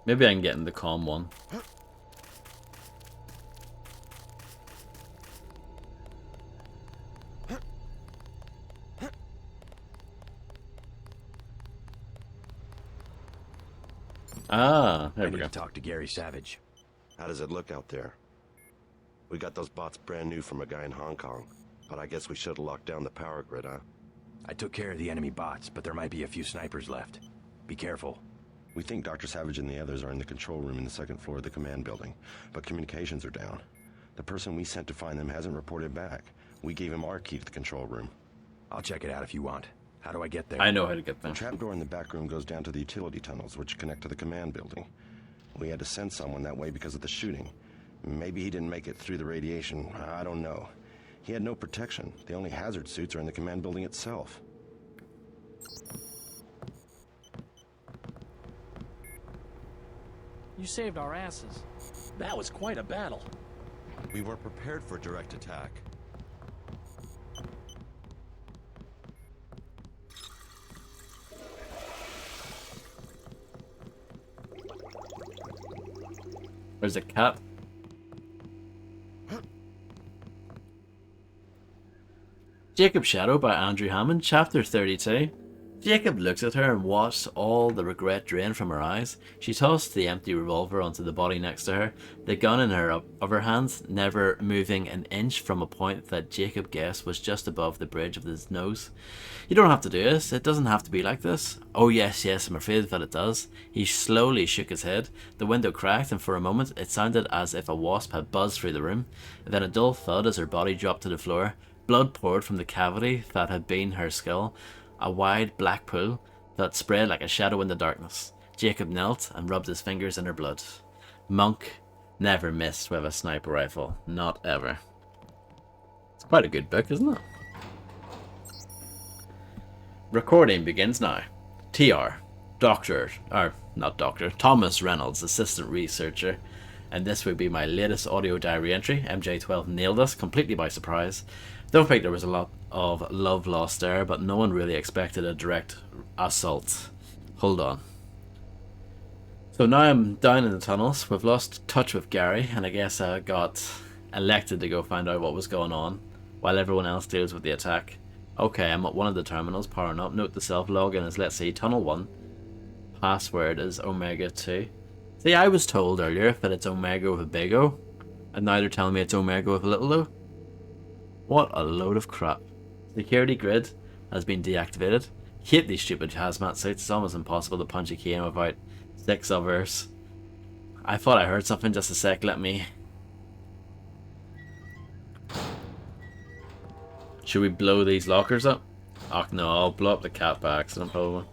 Maybe I can get in the calm one. Ah, there I we need go. to talk to Gary Savage. How does it look out there? We got those bots brand new from a guy in Hong Kong, but I guess we should have locked down the power grid, huh? I took care of the enemy bots, but there might be a few snipers left. Be careful. We think Dr. Savage and the others are in the control room in the second floor of the command building, but communications are down. The person we sent to find them hasn't reported back. We gave him our key to the control room. I'll check it out if you want. How do I get there? I know how to get there. The trapdoor in the back room goes down to the utility tunnels, which connect to the command building. We had to send someone that way because of the shooting. Maybe he didn't make it through the radiation. I don't know. He had no protection. The only hazard suits are in the command building itself. You saved our asses. That was quite a battle. We were prepared for direct attack. There's a cat. Jacob's Shadow by Andrew Hammond, Chapter 32. Jacob looks at her and watched all the regret drain from her eyes. She tossed the empty revolver onto the body next to her, the gun in her other hand, never moving an inch from a point that Jacob guessed was just above the bridge of his nose. You don't have to do this. It doesn't have to be like this. Oh yes, I'm afraid that it does. He slowly shook his head. The window cracked, and for a moment it sounded as if a wasp had buzzed through the room. Then a dull thud as her body dropped to the floor. Blood poured from the cavity that had been her skull. A wide black pool that spread like a shadow in the darkness. Jacob knelt and rubbed his fingers in her blood. Monk never missed with a sniper rifle. Not ever. It's quite a good book, isn't it? Recording begins now. Thomas Reynolds, assistant researcher. And this would be my latest audio diary entry. MJ12 nailed us completely by surprise. Don't think there was a lot of love lost there, but no one really expected a direct assault. Hold on. So now I'm down in the tunnels. We've lost touch with Gary, and I guess I got elected to go find out what was going on while everyone else deals with the attack. Okay, I'm at one of the terminals, powering up. Note to self, login is, let's see, Tunnel 1. Password is Omega 2. See, I was told earlier that it's Omega with a big O, and now they're telling me it's Omega with a little o. What a load of crap. Security grid has been deactivated. Hate these stupid hazmat suits. It's almost impossible to punch a key in without 6 others. I thought I heard something. Just a sec, let me... Should we blow these lockers up? Oh no, I'll blow up the cat by accident probably.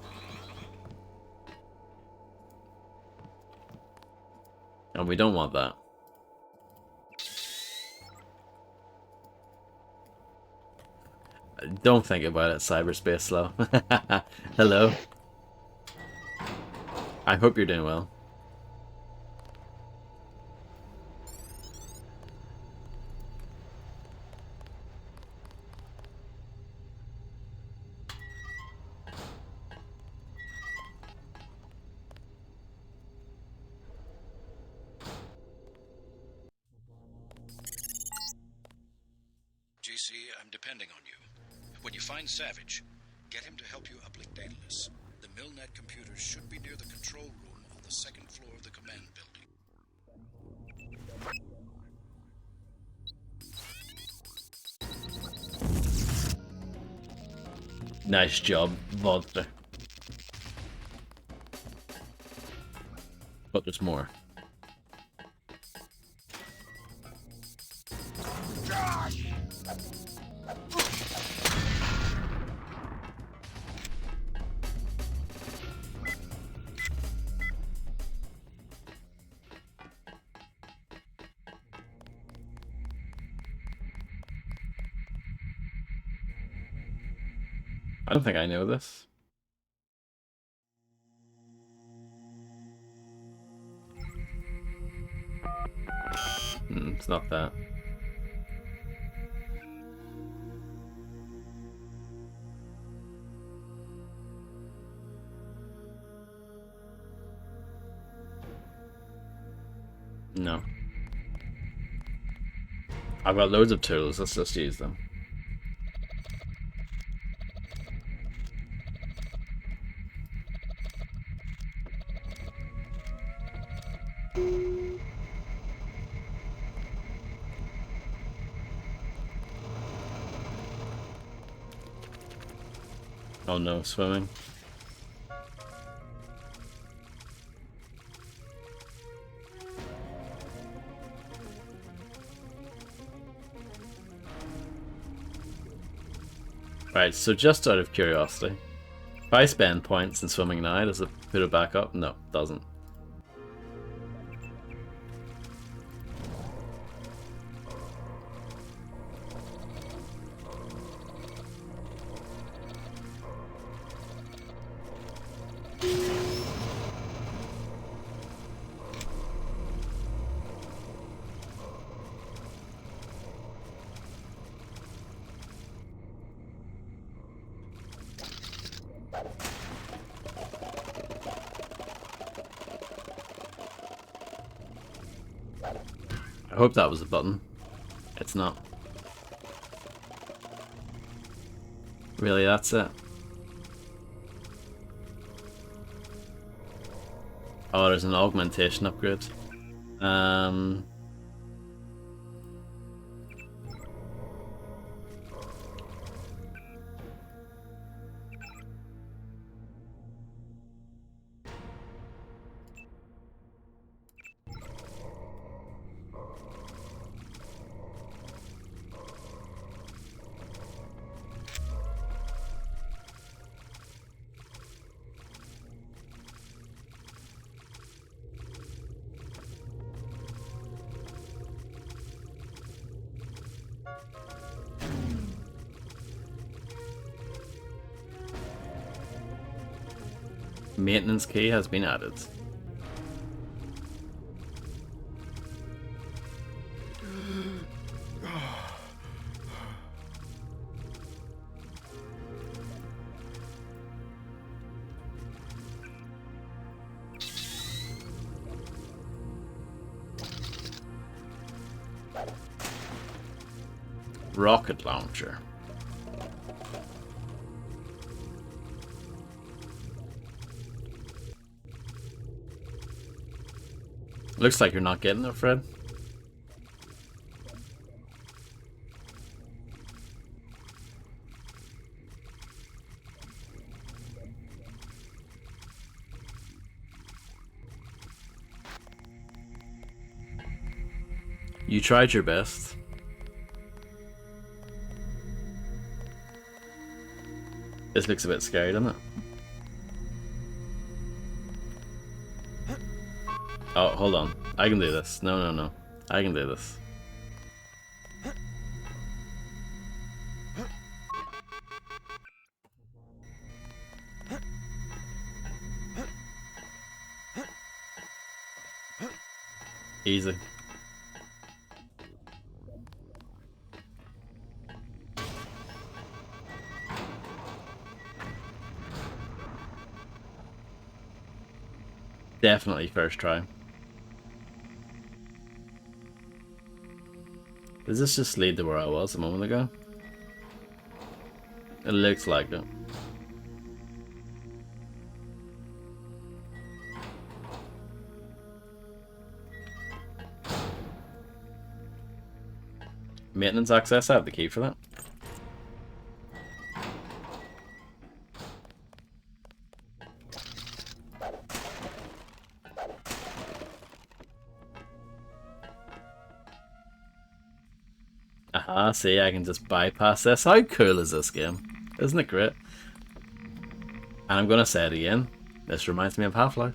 And we don't want that. Don't think about it, cyberspace slow. Hello. I hope you're doing well. JC, I'm depending on you. When you find Savage, get him to help you uplink Daedalus. The Milnet computers should be near the control room on the second floor of the command building. Nice job, Vodka. But there's more. I don't think I know this. It's not that. I've got loads of tools, let's just use them. Oh no, swimming. Right, so just out of curiosity, if I spend points in swimming now, does it put it back up? No, it doesn't. I hope that was a button. It's not. Really, that's it? Oh, there's an augmentation upgrade. Maintenance key has been added. Rocket launcher. Looks like you're not getting it, Fred. You tried your best. This looks a bit scary, doesn't it? Oh, hold on. I can do this. No, no, no. I can do this. Easy. Definitely first try. Does this just lead to where I was a moment ago? It looks like it. Maintenance access, I have the key for that. Aha, see, I can just bypass this. How cool is this game? Isn't it great? And I'm gonna say it again. This reminds me of Half-Life.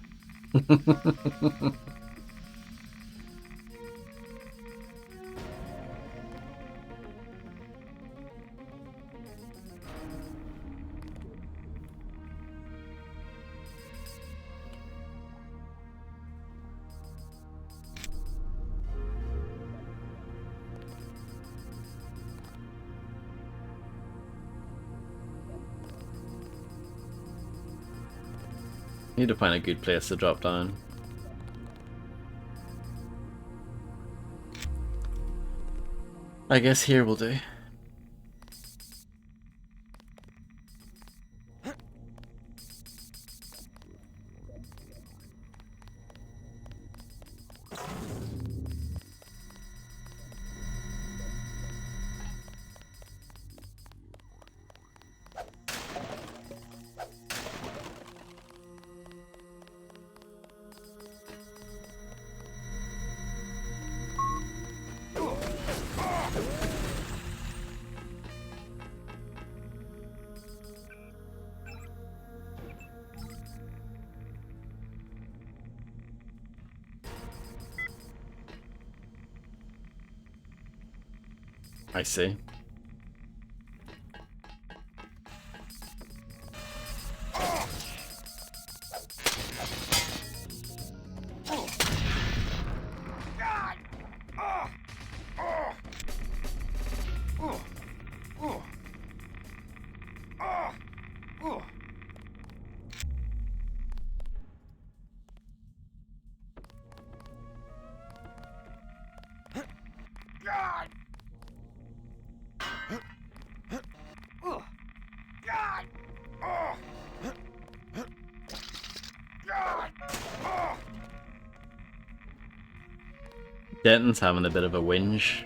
Need to find a good place to drop down. I guess here will do. I see. Denton's having a bit of a whinge.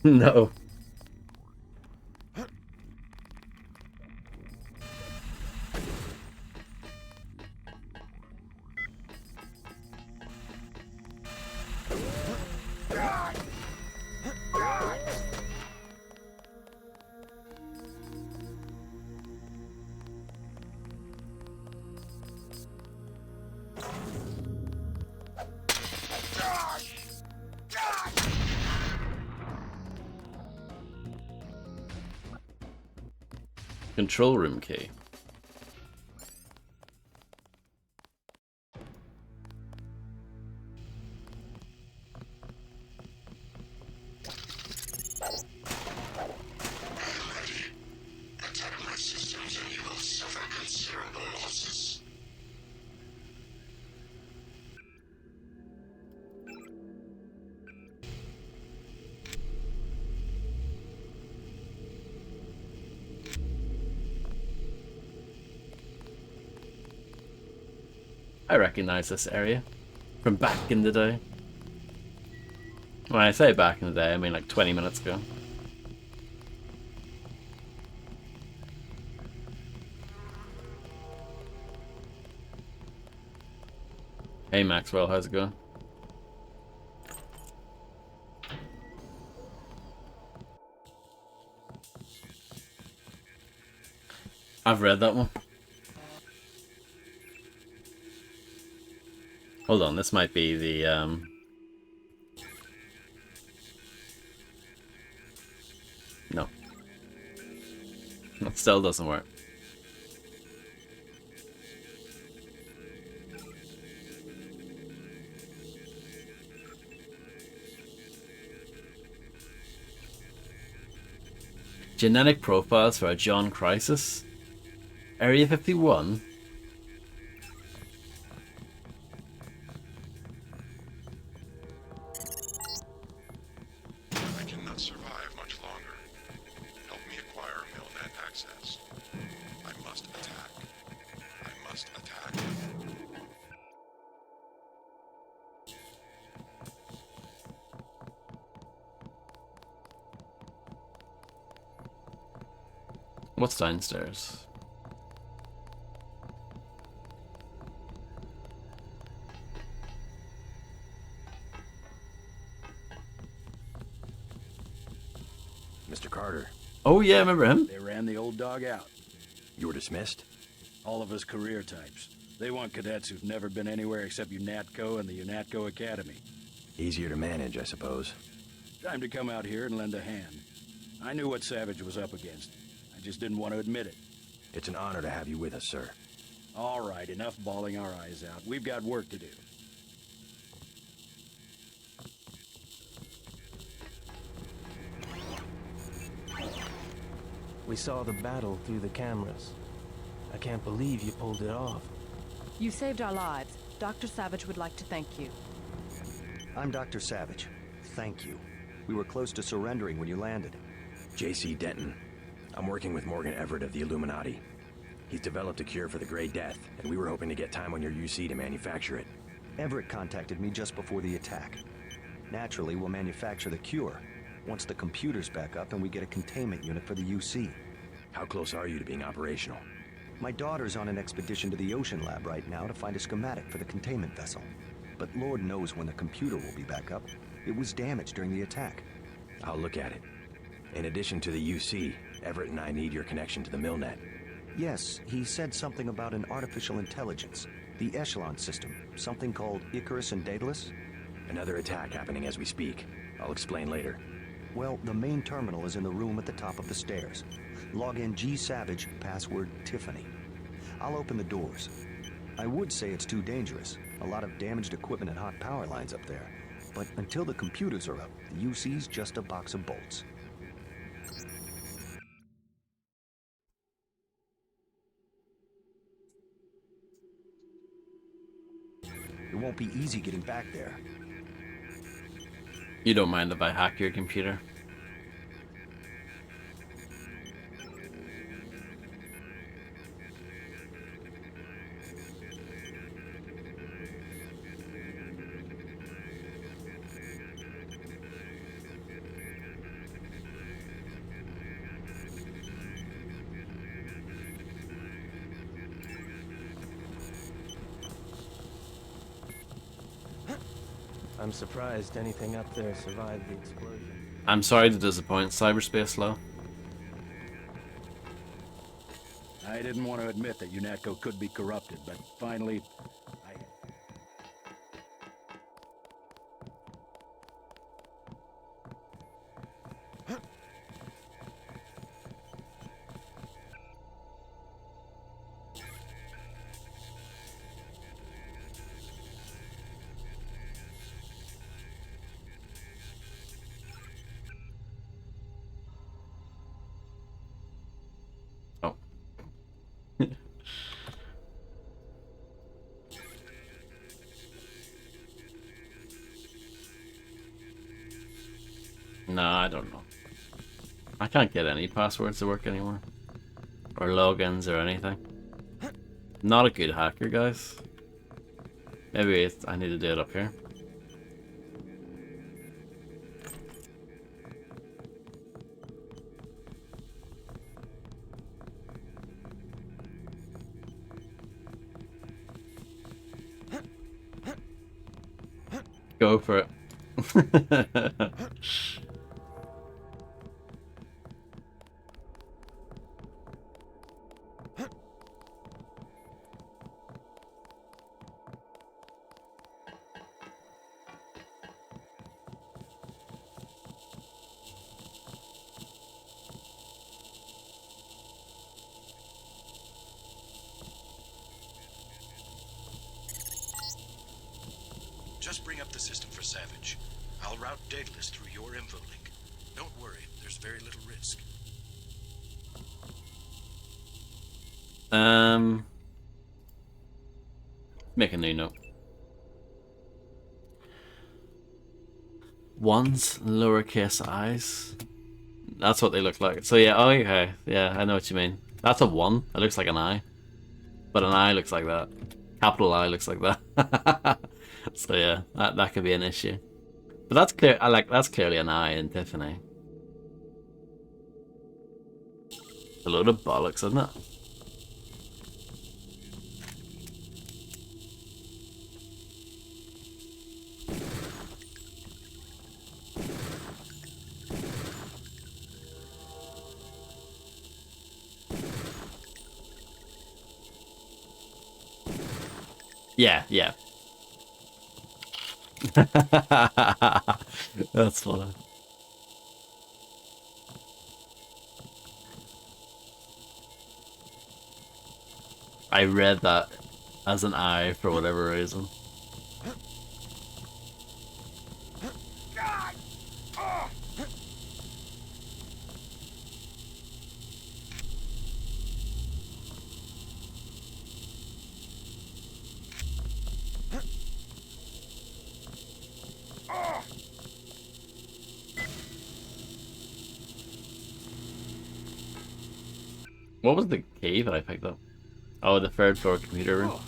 No. Control room key. Attack my systems and you will suffer considerable losses. I recognize this area from back in the day. When I say back in the day, I mean like 20 minutes ago. Hey Maxwell, how's it going? I've read that one. Hold on, this might be the no. That still doesn't work. Genetic profiles for a John Crisis. Area 51. I cannot survive much longer. Help me acquire Milnet access. I must attack. I must attack. What's downstairs? Mr. Carter. Oh yeah, I remember him. They ran the old dog out. You were dismissed? All of us career types. They want cadets who've never been anywhere except UNATCO and the UNATCO Academy. Easier to manage, I suppose. Time to come out here and lend a hand. I knew what Savage was up against. I just didn't want to admit it. It's an honor to have you with us, sir. All right, enough bawling our eyes out. We've got work to do. We saw the battle through the cameras. I can't believe you pulled it off. You saved our lives. Dr. Savage would like to thank you. I'm Dr. Savage. Thank you. We were close to surrendering when you landed. J.C. Denton. I'm working with Morgan Everett of the Illuminati. He's developed a cure for the Grey Death, and we were hoping to get time on your UC to manufacture it. Everett contacted me just before the attack. Naturally, we'll manufacture the cure once the computer's back up and we get a containment unit for the UC. How close are you to being operational? My daughter's on an expedition to the Ocean Lab right now to find a schematic for the containment vessel. But Lord knows when the computer will be back up. It was damaged during the attack. I'll look at it. In addition to the UC, Everett and I need your connection to the MillNet. Yes, he said something about an artificial intelligence. The Echelon system. Something called Icarus and Daedalus? Another attack happening as we speak. I'll explain later. Well, the main terminal is in the room at the top of the stairs. Log in G Savage, password Tiffany. I'll open the doors. I would say it's too dangerous. A lot of damaged equipment and hot power lines up there. But until the computers are up, the UC's just a box of bolts. It won't be easy getting back there. You don't mind if I hack your computer? I'm surprised anything up there survived the explosion. I'm sorry to disappoint Cyberspace Law. I didn't want to admit that UNATCO could be corrupted, but finally, No, I don't know. I can't get any passwords to work anymore. Or logins or anything. Not a good hacker, guys. Maybe I need to do it up here. Go for it. Just bring up the system for Savage. I'll route Daedalus through your info link. Don't worry, there's very little risk. Make a new note. One's lowercase i's. That's what they look like. So yeah, oh, okay. Yeah, I know what you mean. That's a 1. It looks like an I. But an I looks like that. Capital I looks like that. So yeah, that could be an issue. But that's clear. That's clearly an I in Tiffany. A load of bollocks, isn't it? Yeah, yeah. That's funny. I read that as an I for whatever reason. What was the key that I picked up? Oh, the third floor computer room.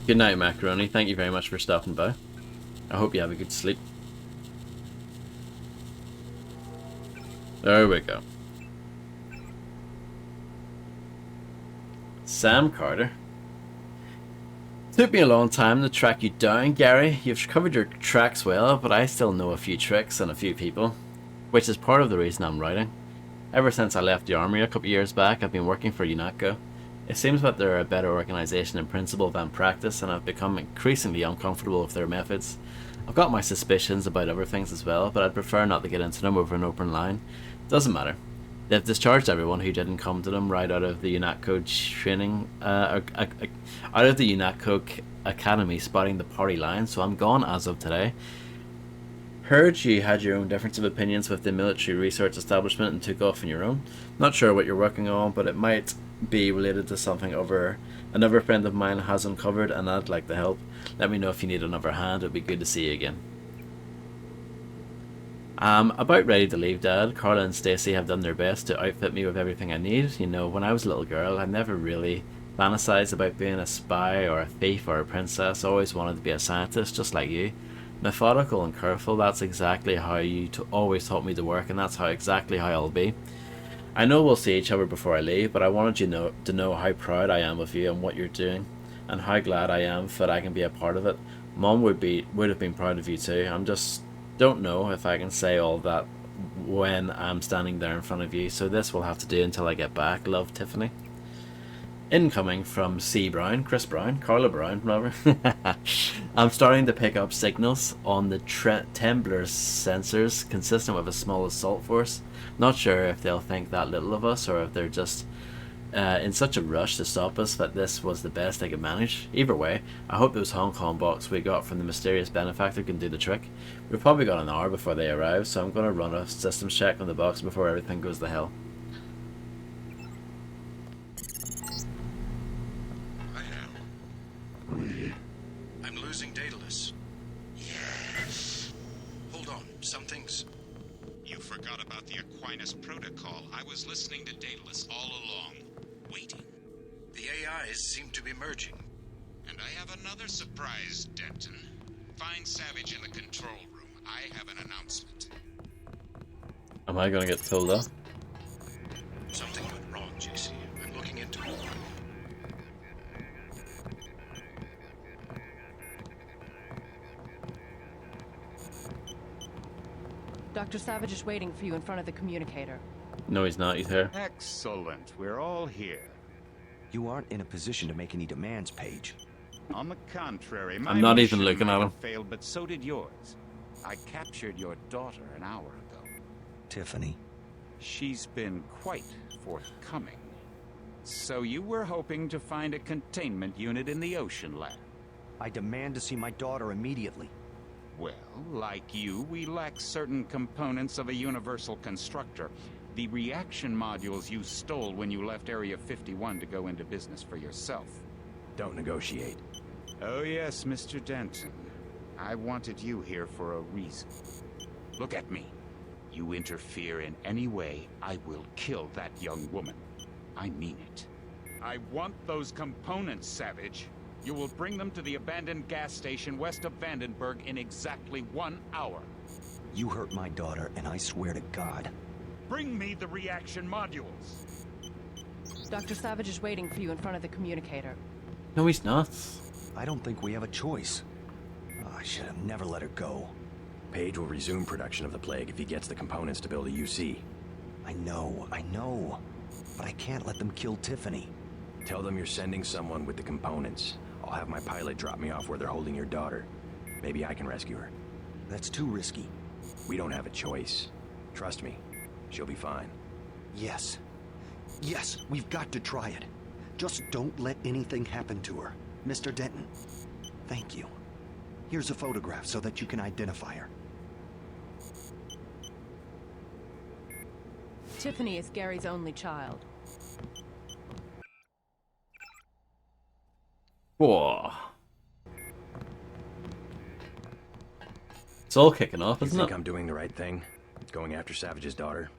Good night, Macaroni. Thank you very much for stopping by. I hope you have a good sleep. There we go. Sam Carter. Took me a long time to track you down, Gary. You've covered your tracks well, but I still know a few tricks and a few people, which is part of the reason I'm writing. Ever since I left the army a couple years back, I've been working for UNATCO. It seems that they're a better organisation in principle than practice, and I've become increasingly uncomfortable with their methods. I've got my suspicions about other things as well, but I'd prefer not to get into them over an open line. Doesn't matter. They've discharged everyone who didn't come to them right out of the UNATCO training, out of the UNATCO academy spotting the party line, so I'm gone as of today. Heard you had your own difference of opinions with the military research establishment and took off on your own. Not sure what you're working on, but it might be related to something another friend of mine has uncovered, and I'd like to help. Let me know if you need another hand. It'd be good to see you again. I'm about ready to leave, Dad. Carla and Stacy have done their best to outfit me with everything I need. You know, when I was a little girl, I never really fantasized about being a spy or a thief or a princess. I always wanted to be a scientist, just like you. Methodical and careful, that's exactly how you always taught me to work, and that's exactly how I'll be. I know we'll see each other before I leave, but I wanted you to know how proud I am of you and what you're doing, and how glad I am that I can be a part of it. Mom would have been proud of you too. I'm just don't know if I can say all that when I'm standing there in front of you, so this will have to do until I get back. Love, Tiffany. Incoming from Chris Brown, Carla Brown, whatever. I'm starting to pick up signals on the Temblor sensors consistent with a small assault force. Not sure if they'll think that little of us, or if they're just in such a rush to stop us that this was the best they could manage. Either way, I hope those Hong Kong box we got from the mysterious benefactor can do the trick. We've probably got an hour before they arrive, so I'm going to run a systems check on the box before everything goes to hell. I'm losing Daedalus. Yes. Hold on, something's... You forgot about the Aquinas Protocol. I was listening to Daedalus all along, waiting. The AIs seem to be merging. And I have another surprise, Denton. Find Savage in the control room. I have an announcement. Am I gonna get told up? Something went wrong, JC. I'm looking into it. Dr. Savage is waiting for you in front of the communicator. No, he's not. He's here. Excellent. We're all here. You aren't in a position to make any demands, Paige. On the contrary, my I'm not even mission looking at might him. have failed, but so did yours. I captured your daughter an hour ago. Tiffany. She's been quite forthcoming. So you were hoping to find a containment unit in the Ocean Lab? I demand to see my daughter immediately. Well, like you, we lack certain components of a universal constructor. The reaction modules you stole when you left Area 51 to go into business for yourself. Don't negotiate. Oh yes, Mr. Denton. I wanted you here for a reason. Look at me. You interfere in any way, I will kill that young woman. I mean it. I want those components, Savage. You will bring them to the abandoned gas station west of Vandenberg in exactly 1 hour. You hurt my daughter, and I swear to God. Bring me the reaction modules. Dr. Savage is waiting for you in front of the communicator. No, he's not. I don't think we have a choice. Oh, I should have never let her go. Page will resume production of the plague if he gets the components to build a UC. I know. But I can't let them kill Tiffany. Tell them you're sending someone with the components. I'll have my pilot drop me off where they're holding your daughter. Maybe I can rescue her. That's too risky. We don't have a choice. Trust me, she'll be fine. Yes, we've got to try it. Just don't let anything happen to her. Mr. Denton, thank you. Here's a photograph so that you can identify her. Tiffany is Gary's only child. Whoa. It's all kicking off, You isn't think it? I'm doing the right thing? Going after Savage's daughter?